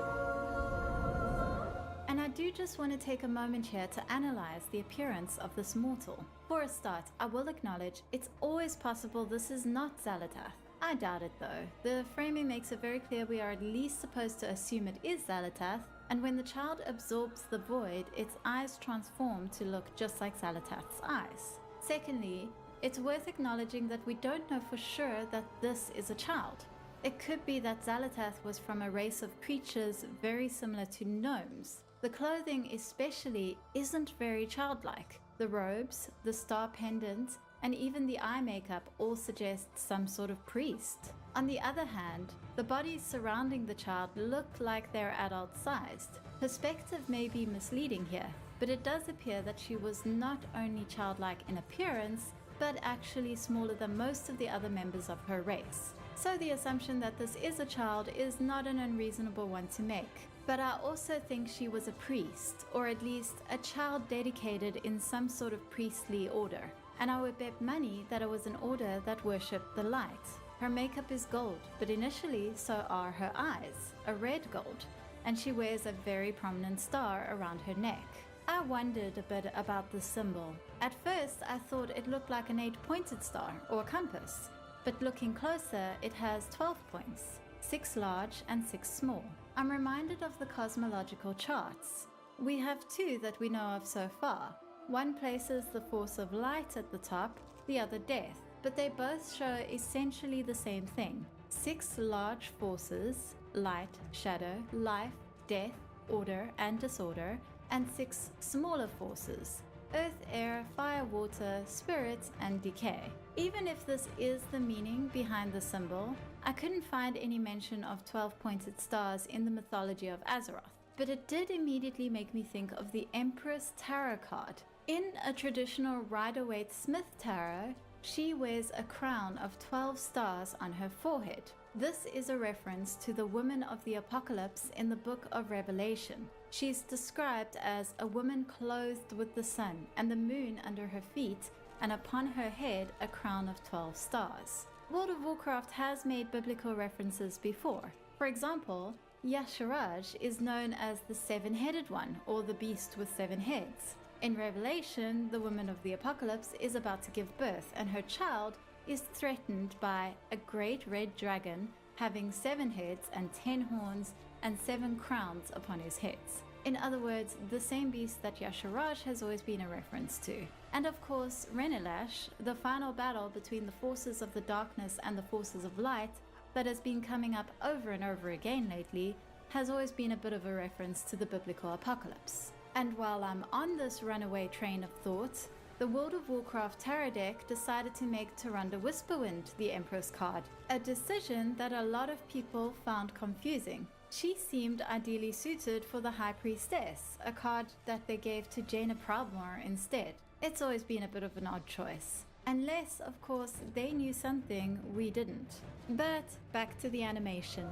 And I do just want to take a moment here to analyze the appearance of this mortal. For a start, I will acknowledge it's always possible this is not Xalatath. I doubt it though. The framing makes it very clear we are at least supposed to assume it is Xalatath, and when the child absorbs the void, its eyes transform to look just like Xalatath's eyes. Secondly, it's worth acknowledging that we don't know for sure that this is a child. It could be that Xalatath was from a race of creatures very similar to gnomes. The clothing especially isn't very childlike. The robes, the star pendant, and even the eye makeup all suggest some sort of priest. On the other hand, the bodies surrounding the child look like they're adult-sized. Perspective may be misleading here, but it does appear that she was not only childlike in appearance, but actually smaller than most of the other members of her race. So the assumption that this is a child is not an unreasonable one to make. But I also think she was a priest, or at least a child dedicated in some sort of priestly order. And I would bet money that it was an order that worshipped the light. Her makeup is gold, but initially so are her eyes, a red gold, and she wears a very prominent star around her neck. I wondered a bit about the symbol. At first I thought it looked like an 8-pointed star or a compass, but looking closer it has 12 points, 6 large and 6 small. I'm reminded of the cosmological charts. We have 2 that we know of so far. One places the force of light at the top, the other death, but they both show essentially the same thing. 6 large forces, light, shadow, life, death, order and disorder, and 6 smaller forces, earth, air, fire, water, spirit, and decay. Even if this is the meaning behind the symbol, I couldn't find any mention of 12-pointed stars in the mythology of Azeroth, but it did immediately make me think of the Empress Tarot card. In a traditional Rider-Waite-Smith tarot, she wears a crown of 12 stars on her forehead. This is a reference to the woman of the apocalypse in the book of Revelation. She's described as a woman clothed with the sun and the moon under her feet, and upon her head a crown of 12 stars. World of Warcraft has made biblical references before. For example, Yasharaj is known as the 7-headed one, or the beast with 7 heads. In Revelation, the woman of the apocalypse is about to give birth, and her child is threatened by a great red dragon having 7 heads and 10 horns and 7 crowns upon his heads. In other words, the same beast that Yasharaj has always been a reference to. And of course, Renilash, the final battle between the forces of the darkness and the forces of light that has been coming up over and over again lately, has always been a bit of a reference to the biblical apocalypse. And while I'm on this runaway train of thought, the World of Warcraft tarot deck decided to make Tyrande Whisperwind the Empress card, a decision that a lot of people found confusing. She seemed ideally suited for the High Priestess, a card that they gave to Jaina Proudmoore instead. It's always been a bit of an odd choice. Unless, of course, they knew something we didn't. But back to the animation.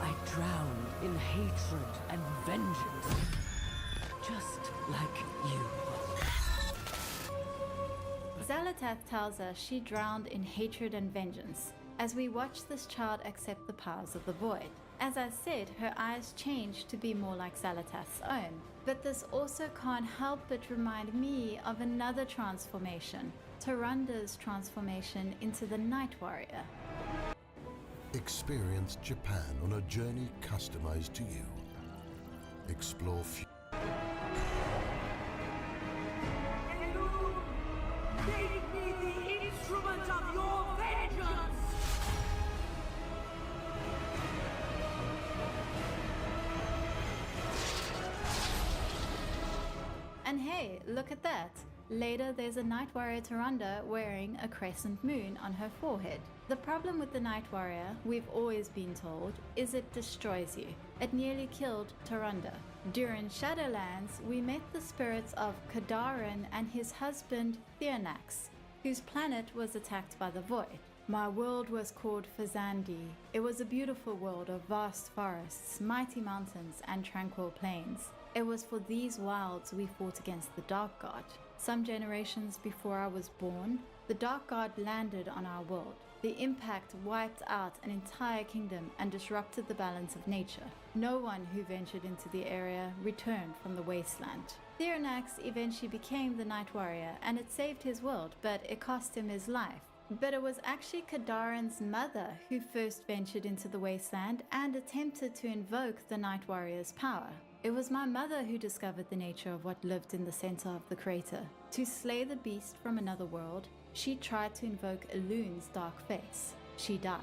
I drowned in hatred and vengeance, just like you. Xalatath tells us she drowned in hatred and vengeance as we watch this child accept the powers of the void. As I said, her eyes changed to be more like Xalatath's own, but this also can't help but remind me of another transformation, Tyrande's transformation into the Night Warrior. Experience Japan on a journey customized to you. Explore Make me the instrument of your vengeance! And hey, look at that! Later there's a Night Warrior Tyrande wearing a crescent moon on her forehead. The problem with the Night Warrior, we've always been told, is it destroys you. It nearly killed Tyrande. During Shadowlands, we met the spirits of Kadarin and his husband Theonax, whose planet was attacked by the Void. My world was called Fazandi. It was a beautiful world of vast forests, mighty mountains, and tranquil plains. It was for these wilds we fought against the Dark God. Some generations before I was born, the Dark God landed on our world. The impact wiped out an entire kingdom and disrupted the balance of nature. No one who ventured into the area returned from the wasteland. Thernax eventually became the Night Warrior, and it saved his world, but it cost him his life. But it was actually Kadarin's mother who first ventured into the wasteland and attempted to invoke the Night Warrior's power. It was my mother who discovered the nature of what lived in the center of the crater. To slay the beast from another world, she tried to invoke Elun's dark face. She died.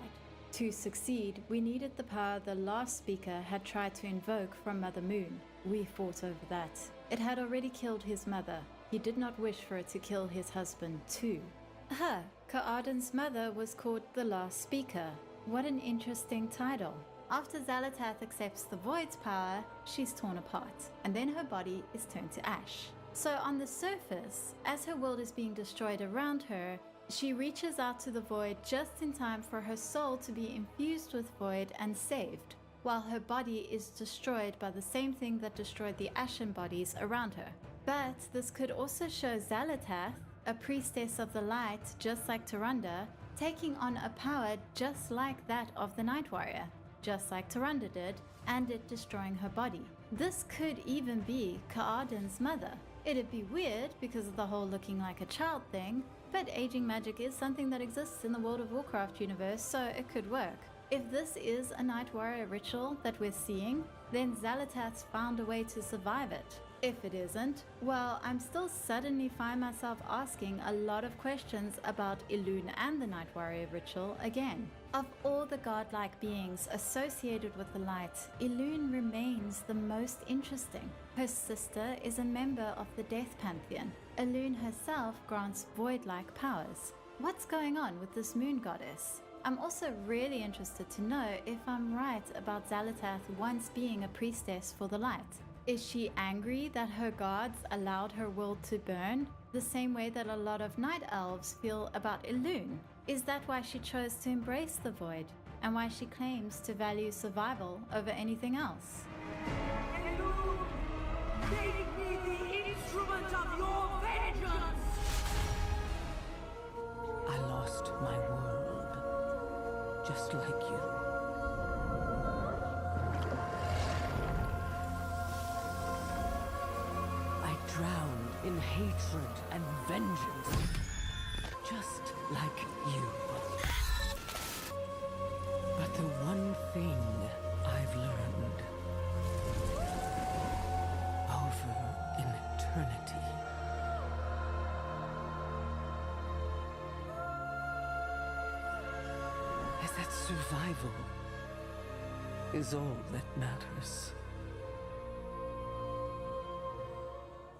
To succeed, we needed the power the last speaker had tried to invoke from Mother Moon. We fought over that. It had already killed his mother. He did not wish for it to kill his husband too. Ka'ardan's mother was called the Last Speaker. What an interesting title. After Xalatath accepts the Void's power, she's torn apart, and then her body is turned to ash. So on the surface, as her world is being destroyed around her, she reaches out to the Void just in time for her soul to be infused with Void and saved, while her body is destroyed by the same thing that destroyed the ashen bodies around her. But this could also show Xalatath, a priestess of the light just like Tyrande, taking on a power just like that of the Night Warrior, just like Tyrande did, and it destroying her body. This could even be Ka'ardan's mother. It'd be weird because of the whole looking like a child thing, but aging magic is something that exists in the World of Warcraft universe, so it could work. If this is a Night Warrior ritual that we're seeing, then Xalatath's found a way to survive it. If it isn't, well, I'm still suddenly find myself asking a lot of questions about Elun and the Night Warrior ritual again. Of all the godlike beings associated with the light, Elun remains the most interesting. Her sister is a member of the Death Pantheon. Elun herself grants void-like powers. What's going on with this moon goddess? I'm also really interested to know if I'm right about Xalatath once being a priestess for the light. Is she angry that her gods allowed her world to burn, the same way that a lot of night elves feel about Elun? Is that why she chose to embrace the void, and why she claims to value survival over anything else? Elun, make me the instrument of your vengeance! I lost my world, just like you. Drowned in hatred and vengeance, just like you. But the one thing I've learned over in eternity is that survival is all that matters.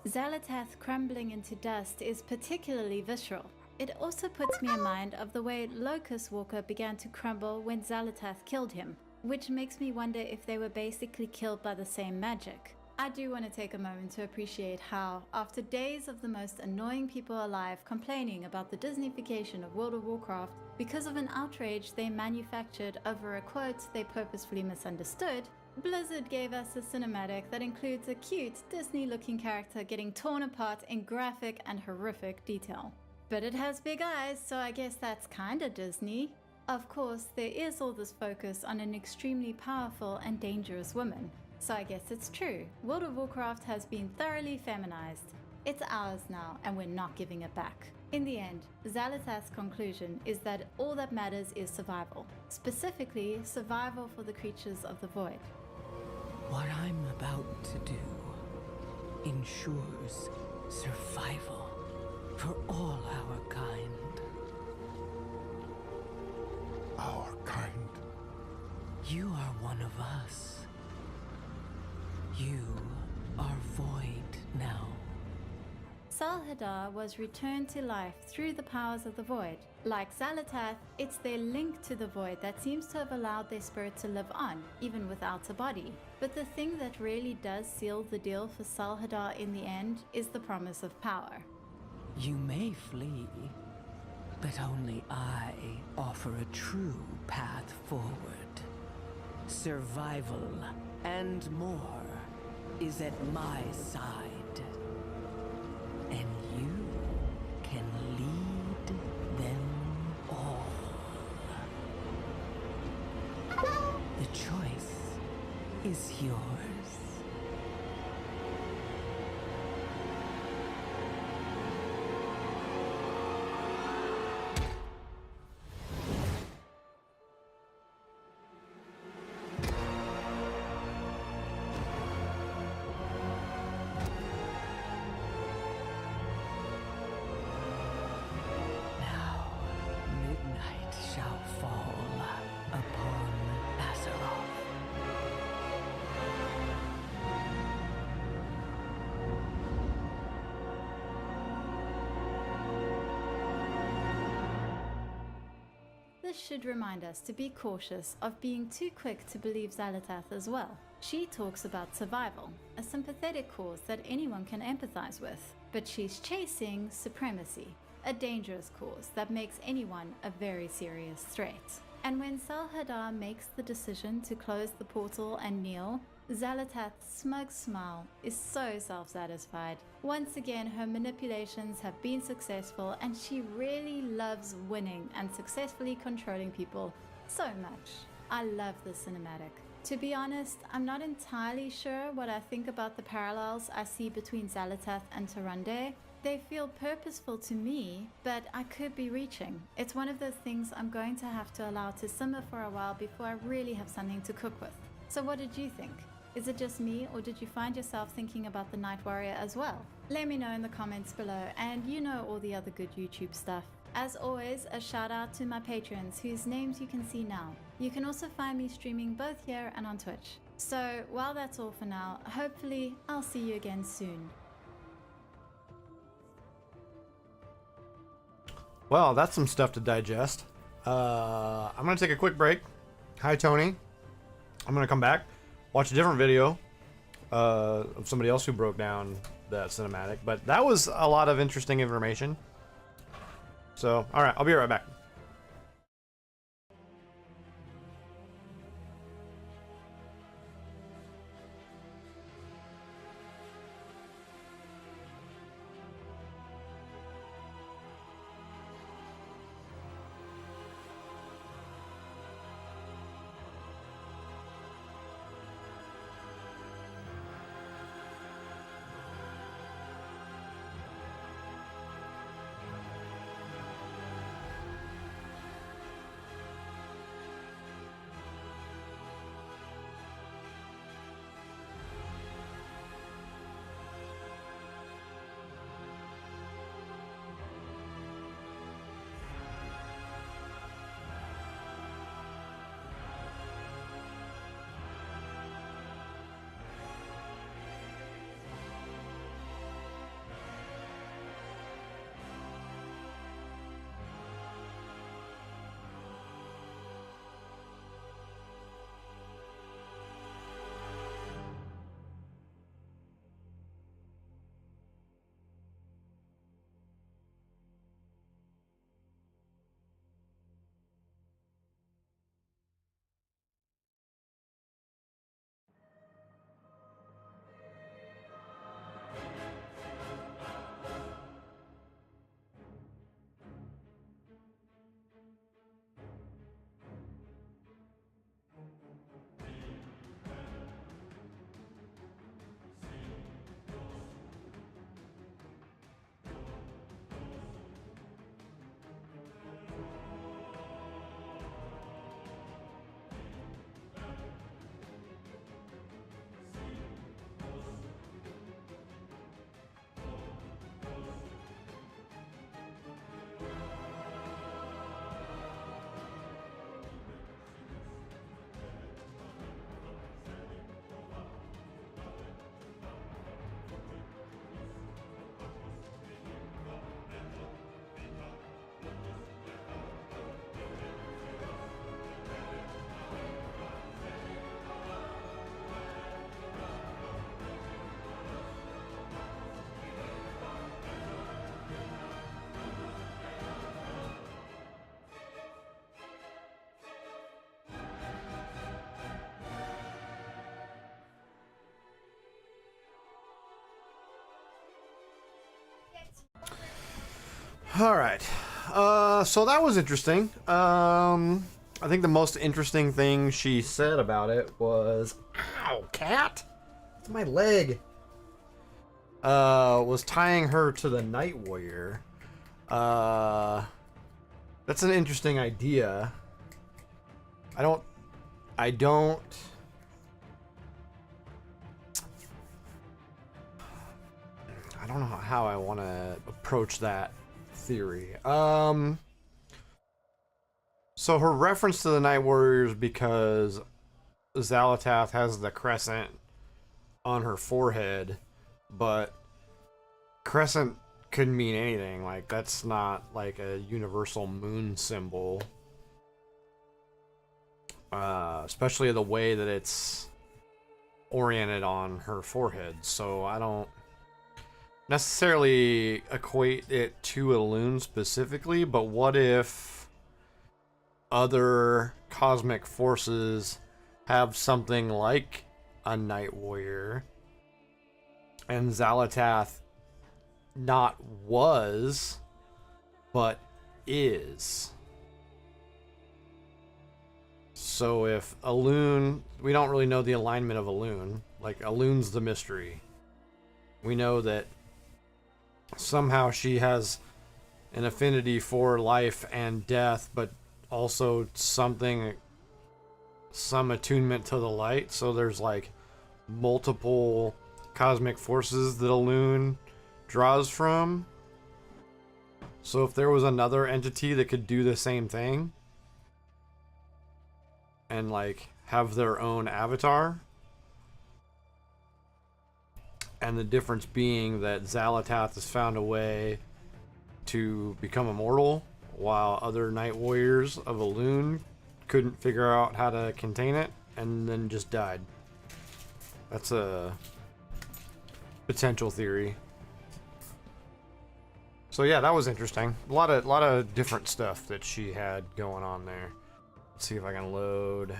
Xalatath crumbling into dust is particularly visceral. It also puts me in mind of the way Locust Walker began to crumble when Xalatath killed him, which makes me wonder if they were basically killed by the same magic. I do want to take a moment to appreciate how, after days of the most annoying people alive complaining about the Disneyfication of World of Warcraft because of an outrage they manufactured over a quote they purposefully misunderstood, Blizzard gave us a cinematic that includes a cute, Disney-looking character getting torn apart in graphic and horrific detail. But it has big eyes, so I guess that's kinda Disney. Of course, there is all this focus on an extremely powerful and dangerous woman, so I guess it's true. World of Warcraft has been thoroughly feminized. It's ours now, and we're not giving it back. In the end, Xalatath's conclusion is that all that matters is survival. Specifically, survival for the creatures of the Void. What I'm about to do ensures survival for all our kind. Our kind? You are one of us. You are void now. Salhadar was returned to life through the powers of the Void. Like Xalatath, it's their link to the Void that seems to have allowed their spirit to live on, even without a body. But the thing that really does seal the deal for Salhadar in the end is the promise of power. You may flee, but only I offer a true path forward. Survival and more is at my side. And you can lead them all. is yours. Midnight shall fall upon Azeroth. This should remind us to be cautious of being too quick to believe Xalatath as well. She talks about survival, a sympathetic cause that anyone can empathize with, but she's chasing supremacy, a dangerous cause that makes anyone a very serious threat. And when Salhadar makes the decision to close the portal and kneel, Xalatath's smug smile is so self-satisfied. Once again, her manipulations have been successful and she really loves winning and successfully controlling people so much. I love this cinematic. To be honest, I'm not entirely sure what I think about the parallels I see between Xalatath and Tyrande. They feel purposeful to me, but I could be reaching. It's one of those things I'm going to have to allow to simmer for a while before I really have something to cook with. So what did you think? Is it just me, or did you find yourself thinking about the Night Warrior as well? Let me know in the comments below, and you know all the other good YouTube stuff. As always, a shout out to my patrons whose names you can see now. You can also find me streaming both here and on Twitch. So while that's all for now, hopefully I'll see you again soon. Well, that's some stuff to digest. I'm gonna take a quick break. Hi, Tony. I'm gonna come back, watch a different video of somebody else who broke down that cinematic. But that was a lot of interesting information. So, all right, I'll be right back. All right. So that was interesting. I think the most interesting thing she said about it was, Ow, cat! It's my leg. Was tying her to the Night Warrior. That's an interesting idea. I don't know how I want to approach that theory. So her reference to the Night Warriors because Xalatath has the crescent on her forehead, but crescent could mean anything. Like, that's not like a universal moon symbol. Especially the way that it's oriented on her forehead. So I don't necessarily equate it to a loon specifically, but what if other cosmic forces have something like a Night Warrior and Xalatath not was, but is? So if a loon, we don't really know the alignment of a loon. Like, a loon's the mystery. We know that somehow she has an affinity for life and death, but also some attunement to the light. So there's like multiple cosmic forces that a loon draws from. So if there was another entity that could do the same thing and like have their own avatar, and the difference being that Xalatath has found a way to become immortal, while other Night Warriors of a loon couldn't figure out how to contain it and then just died. That's a potential theory. So yeah, that was interesting. A lot of different stuff that she had going on there. Let's see if I can load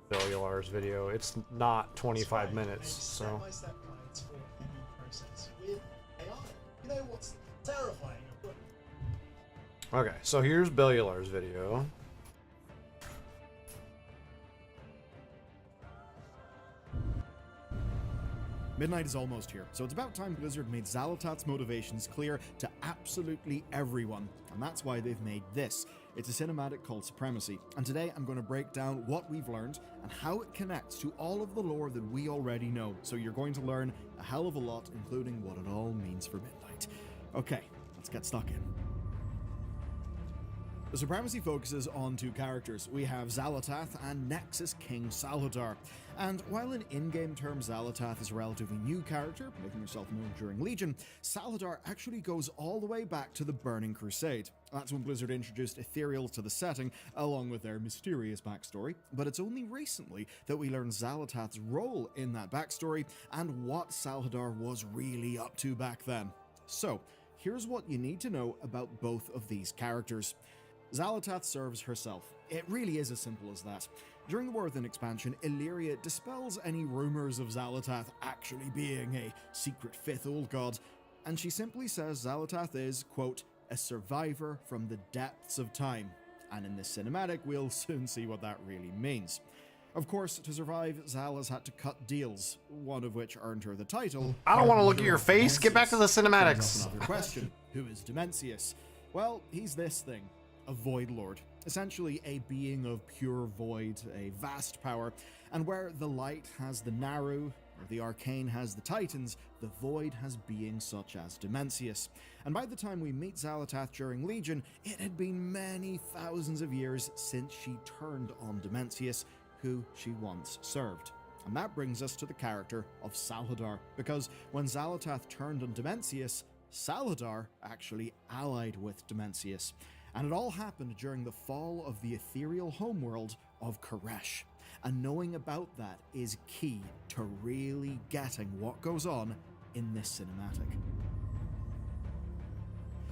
Bellular's video. It's not 25 minutes, so. Okay, so here's Bellular's video. Midnight is almost here, so it's about time Blizzard made Xalatath's motivations clear to absolutely everyone, and that's why they've made this. It's a cinematic called Supremacy, and today I'm going to break down what we've learned and how it connects to all of the lore that we already know, so you're going to learn a hell of a lot, including what it all means for Midnight. Okay, let's get stuck in. The Supremacy focuses on two characters. We have Xalatath and Nexus King Salhadar. And while in in-game terms Xalatath is a relatively new character, making herself known during Legion, Salhadar actually goes all the way back to the Burning Crusade. That's when Blizzard introduced Ethereals to the setting, along with their mysterious backstory, but it's only recently that we learn Xalatath's role in that backstory and what Salhadar was really up to back then. So, here's what you need to know about both of these characters. Xalatath serves herself. It really is as simple as that. During the War Within expansion, Illyria dispels any rumors of Xalatath actually being a secret fifth old god, and she simply says Xalatath is, quote, a survivor from the depths of time. And in this cinematic, we'll soon see what that really means. Of course, to survive, Zal has had to cut deals, one of which earned her the title. I don't want to look at your face. Get back to the cinematics. Another question. Who is Dimensius? Well, he's this thing. A Void Lord, essentially a being of pure void, a vast power, and where the light has the Naru, or the arcane has the Titans, the void has beings such as Dimensius. And by the time we meet Xalatath during Legion, it had been many thousands of years since she turned on Dimensius, who she once served. And that brings us to the character of Salhadar, because when Xalatath turned on Dimensius, Salhadar actually allied with Dimensius. And it all happened during the fall of the ethereal homeworld of Koresh. And knowing about that is key to really getting what goes on in this cinematic.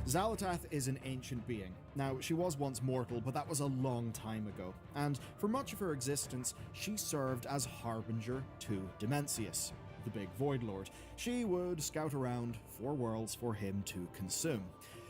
Xalatath is an ancient being. Now, she was once mortal, but that was a long time ago. And for much of her existence, she served as harbinger to Dimensius, the big Void Lord. She would scout around 4 worlds for him to consume.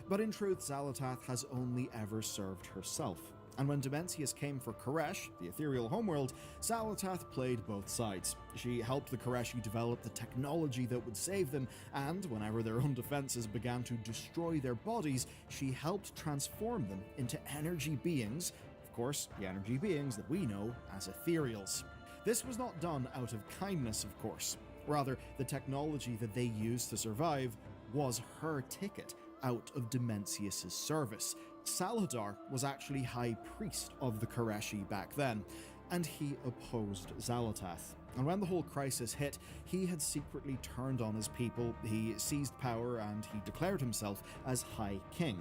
But in truth, Xalatath has only ever served herself. And when Dimensius came for Koresh, the ethereal homeworld, Xal'atath played both sides. She helped the Koreshi develop the technology that would save them, and whenever their own defenses began to destroy their bodies, she helped transform them into energy beings, of course, the energy beings that we know as ethereals. This was not done out of kindness, of course. Rather, the technology that they used to survive was her ticket out of Dimensius' service. Salhadar was actually High Priest of the Koreshi back then, and he opposed Xal'atath. And when the whole crisis hit, he had secretly turned on his people, he seized power, and he declared himself as High King.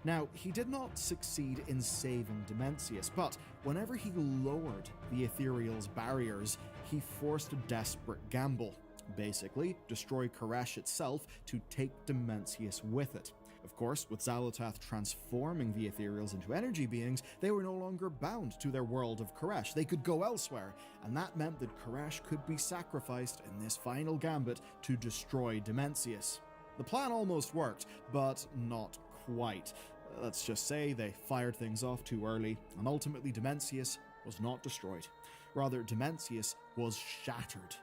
Now, he did not succeed in saving Dimensius, but whenever he lowered the Ethereal's barriers, he forced a desperate gamble. Basically, destroy Koresh itself to take Dimensius with it. Of course, with Xal'atath transforming the Ethereals into energy beings, they were no longer bound to their world of Koresh. They could go elsewhere, and that meant that Koresh could be sacrificed in this final gambit to destroy Dimensius. The plan almost worked, but not quite. Let's just say they fired things off too early, and ultimately Dimensius was not destroyed. Rather, Dimensius was shattered,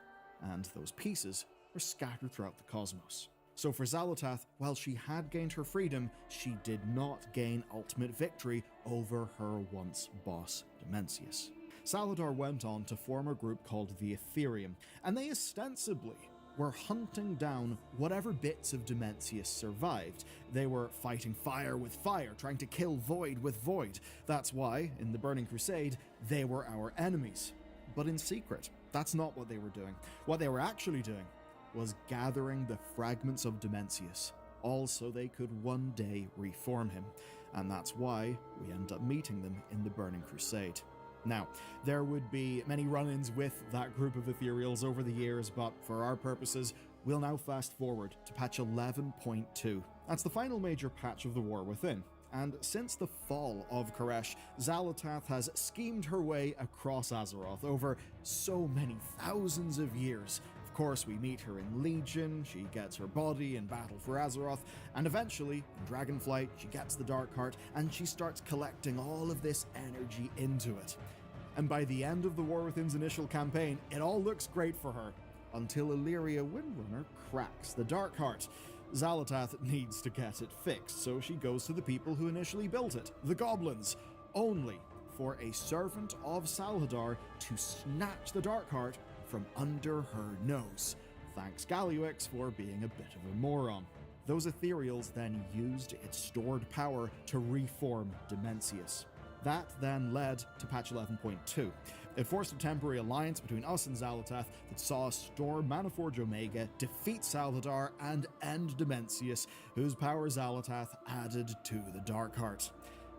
and those pieces were scattered throughout the cosmos. So for Xal'atath, while she had gained her freedom, she did not gain ultimate victory over her once boss, Dimensius. Salhadar went on to form a group called the Ethereum, and they ostensibly were hunting down whatever bits of Dimensius survived. They were fighting fire with fire, trying to kill void with void. That's why, in the Burning Crusade, they were our enemies. But in secret, that's not what they were doing. What they were actually doing was gathering the fragments of Dimensius, all so they could one day reform him. And that's why we end up meeting them in the Burning Crusade. Now, there would be many run-ins with that group of Ethereals over the years, but for our purposes, we'll now fast forward to patch 11.2. That's the final major patch of the War Within. And since the fall of Koresh, Xal'atath has schemed her way across Azeroth over so many thousands of years. Of course, we meet her in Legion, she gets her body in battle for Azeroth, and eventually, in Dragonflight, she gets the Dark Heart, and she starts collecting all of this energy into it. And by the end of the War Within's initial campaign, it all looks great for her, until Illyria Windrunner cracks the Dark Heart. Xal'atath needs to get it fixed, so she goes to the people who initially built it, the Goblins, only for a servant of Salhadar to snatch the Dark Heart from under her nose. Thanks Galliwix for being a bit of a moron. Those Ethereals then used its stored power to reform Dimensius. That then led to patch 11.2. It forced a temporary alliance between us and Xal'atath that saw us storm Manaforge Omega, defeat Salhadar, and end Dimensius, whose power Xal'atath added to the Dark Heart.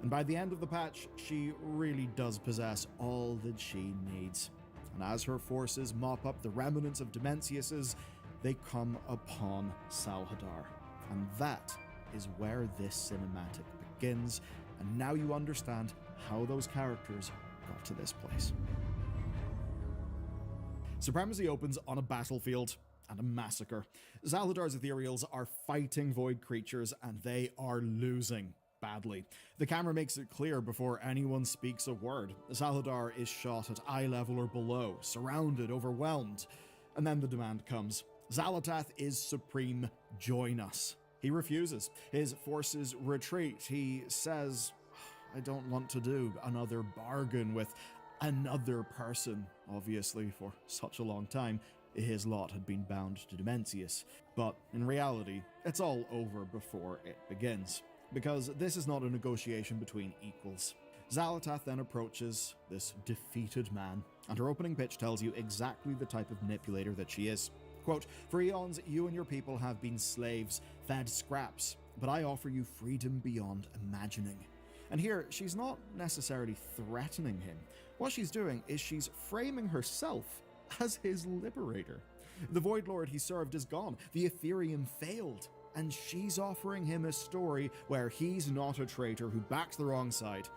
And by the end of the patch, she really does possess all that she needs. And as her forces mop up the remnants of Dimensius's, they come upon Salhadar. And that is where this cinematic begins, and now you understand how those characters got to this place. Supremacy opens on a battlefield and a massacre. Xalhadar's Ethereals are fighting void creatures, and they are losing badly. The camera makes it clear before anyone speaks a word. Salhadar is shot at eye level or below, surrounded, overwhelmed. And then the demand comes. Xal'atath is supreme, join us. He refuses. His forces retreat. He says, I don't want to do another bargain with another person. Obviously, for such a long time, his lot had been bound to Dimensius. But in reality, it's all over before it begins, because this is not a negotiation between equals. Xal'atath then approaches this defeated man, and her opening pitch tells you exactly the type of manipulator that she is. Quote, for eons, you and your people have been slaves, fed scraps, but I offer you freedom beyond imagining. And here, she's not necessarily threatening him. What she's doing is she's framing herself as his liberator. The Void Lord he served is gone. The Ethereum failed. And she's offering him a story where he's not a traitor who backs the wrong side.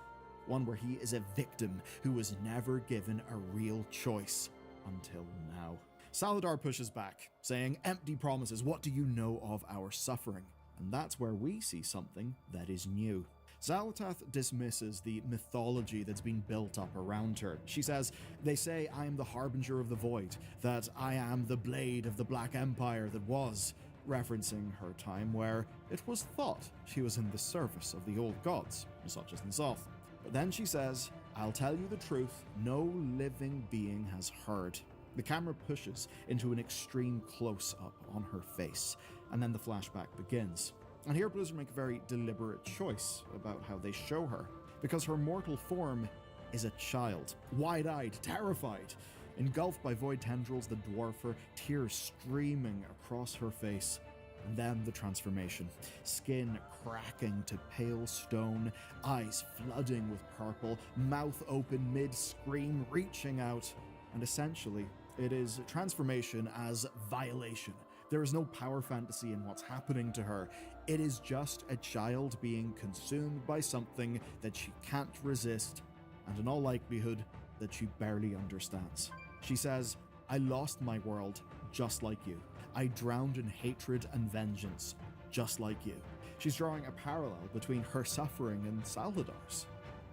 One where he is a victim who was never given a real choice until now. Salhadar pushes back, saying, empty promises, what do you know of our suffering? And that's where we see something that is new. Xalatath dismisses the mythology that's been built up around her. She says, "They say I am the harbinger of the void, that I am the blade of the Black Empire that was," referencing her time where it was thought she was in the service of the old gods, such as N'Zoth. But then she says, "I'll tell you the truth, no living being has heard." The camera pushes into an extreme close-up on her face, and then the flashback begins. And here Blizzard make a very deliberate choice about how they show her, because her mortal form is a child, wide-eyed, terrified, engulfed by void tendrils that dwarf her, tears streaming across her face. And then the transformation. Skin cracking to pale stone, eyes flooding with purple, mouth open mid-scream, reaching out. And essentially, it is transformation as violation. There is no power fantasy in what's happening to her. It is just a child being consumed by something that she can't resist, and in all likelihood, that she barely understands. She says, "I lost my world, just like you. I drowned in hatred and vengeance, just like you." She's drawing a parallel between her suffering and Salhadar's.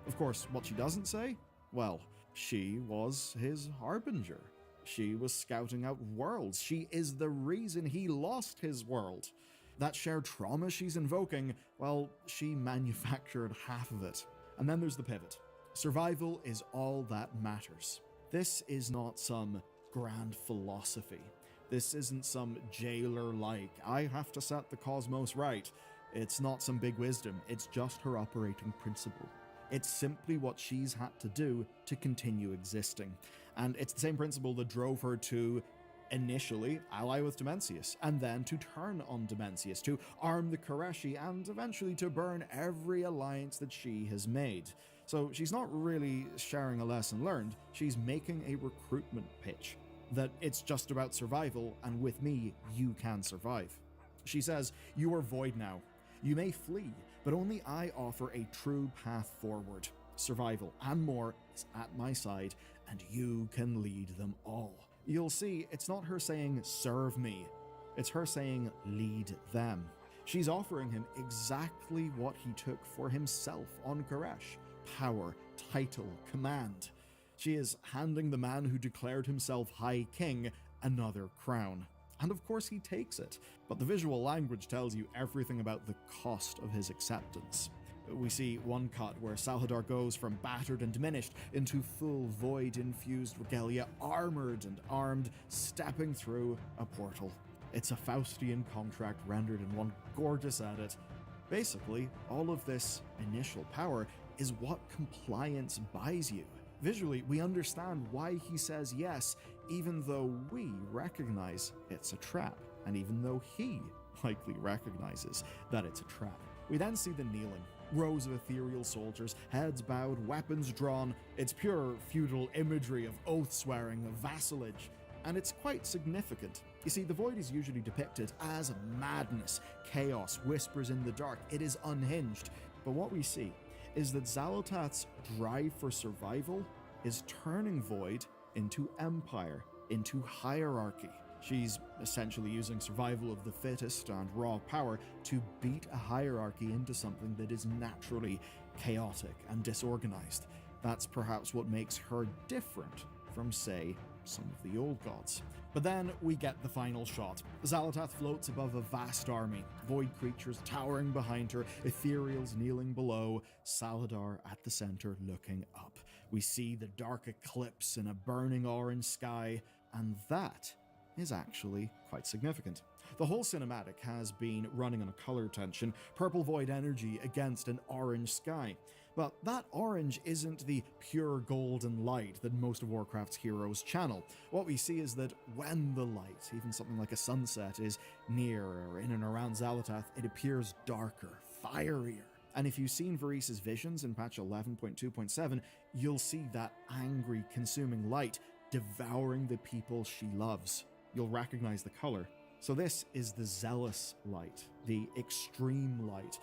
Of course, what she doesn't say? Well, she was his harbinger. She was scouting out worlds. She is the reason he lost his world. That shared trauma she's invoking, well, she manufactured half of it. And then there's the pivot. Survival is all that matters. This is not some grand philosophy. This isn't some jailer-like, I have to set the cosmos right. It's not some big wisdom, it's just her operating principle. It's simply what she's had to do to continue existing. And it's the same principle that drove her to initially ally with Dimensius, and then to turn on Dimensius, to arm the Koreshi, and eventually to burn every alliance that she has made. So she's not really sharing a lesson learned, she's making a recruitment pitch. That it's just about survival, and with me, you can survive. She says, "You are void now. You may flee, but only I offer a true path forward. Survival and more is at my side, and you can lead them all." You'll see, it's not her saying, "Serve me." It's her saying, "Lead them." She's offering him exactly what he took for himself on Koresh. Power, title, command. She is handing the man who declared himself High King another crown. And of course he takes it, but the visual language tells you everything about the cost of his acceptance. We see one cut where Salhadar goes from battered and diminished into full void-infused regalia, armored and armed, stepping through a portal. It's a Faustian contract rendered in one gorgeous edit. Basically, all of this initial power is what compliance buys you. Visually, we understand why he says yes, even though we recognize it's a trap, and even though he likely recognizes that it's a trap. We then see the kneeling. Rows of ethereal soldiers, heads bowed, weapons drawn. It's pure feudal imagery of oath-swearing, of vassalage, and it's quite significant. You see, the void is usually depicted as madness, chaos, whispers in the dark. It is unhinged. But what we see is that Xalotath's drive for survival is turning void into empire, into hierarchy. She's essentially using survival of the fittest and raw power to beat a hierarchy into something that is naturally chaotic and disorganized. That's perhaps what makes her different from, say, some of the old gods. But then we get the final shot. Xalotath floats above a vast army, void creatures towering behind her, ethereals kneeling below, Salhadar at the center looking up. We see the dark eclipse in a burning orange sky, and that is actually quite significant. The whole cinematic has been running on a color tension, purple void energy against an orange sky. But that orange isn't the pure golden light that most of Warcraft's heroes channel. What we see is that when the light, even something like a sunset, is near or in and around Xalotath, it appears darker, fierier. And if you've seen Varis's visions in patch 11.2.7, you'll see that angry, consuming light devouring the people she loves. You'll recognize the color. So this is the zealous light, the extreme light,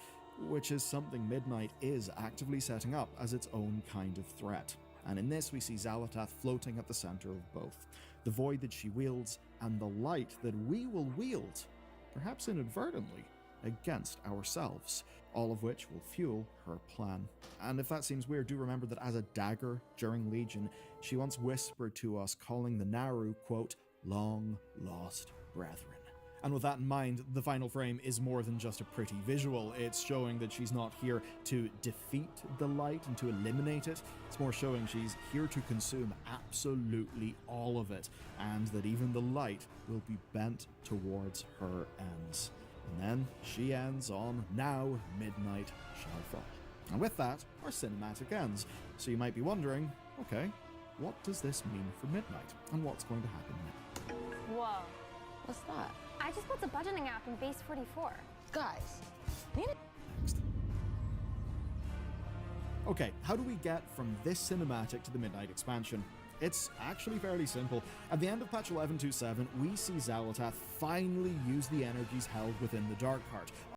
which is something Midnight is actively setting up as its own kind of threat. And in this we see Xalotath floating at the center of both, the void that she wields and the light that we will wield, perhaps inadvertently, against ourselves, all of which will fuel her plan. And if that seems weird, do remember that as a dagger during Legion, she once whispered to us, calling the Naru, quote, long lost brethren. And with that in mind, the final frame is more than just a pretty visual. It's showing that she's not here to defeat the light and to eliminate it. It's more showing she's here to consume absolutely all of it, and that even the light will be bent towards her ends. And then she ends on Now Midnight Shall Fall. And with that, our cinematic ends. So you might be wondering, okay, what does this mean for Midnight? And what's going to happen next? Whoa. What's that? I just built a budgeting app in Base 44. Guys, Next. Okay, how do we get from this cinematic to the Midnight expansion? It's actually fairly simple. At the end of patch 11.27, we see Xal'atath finally use the energies held within the Dark Heart.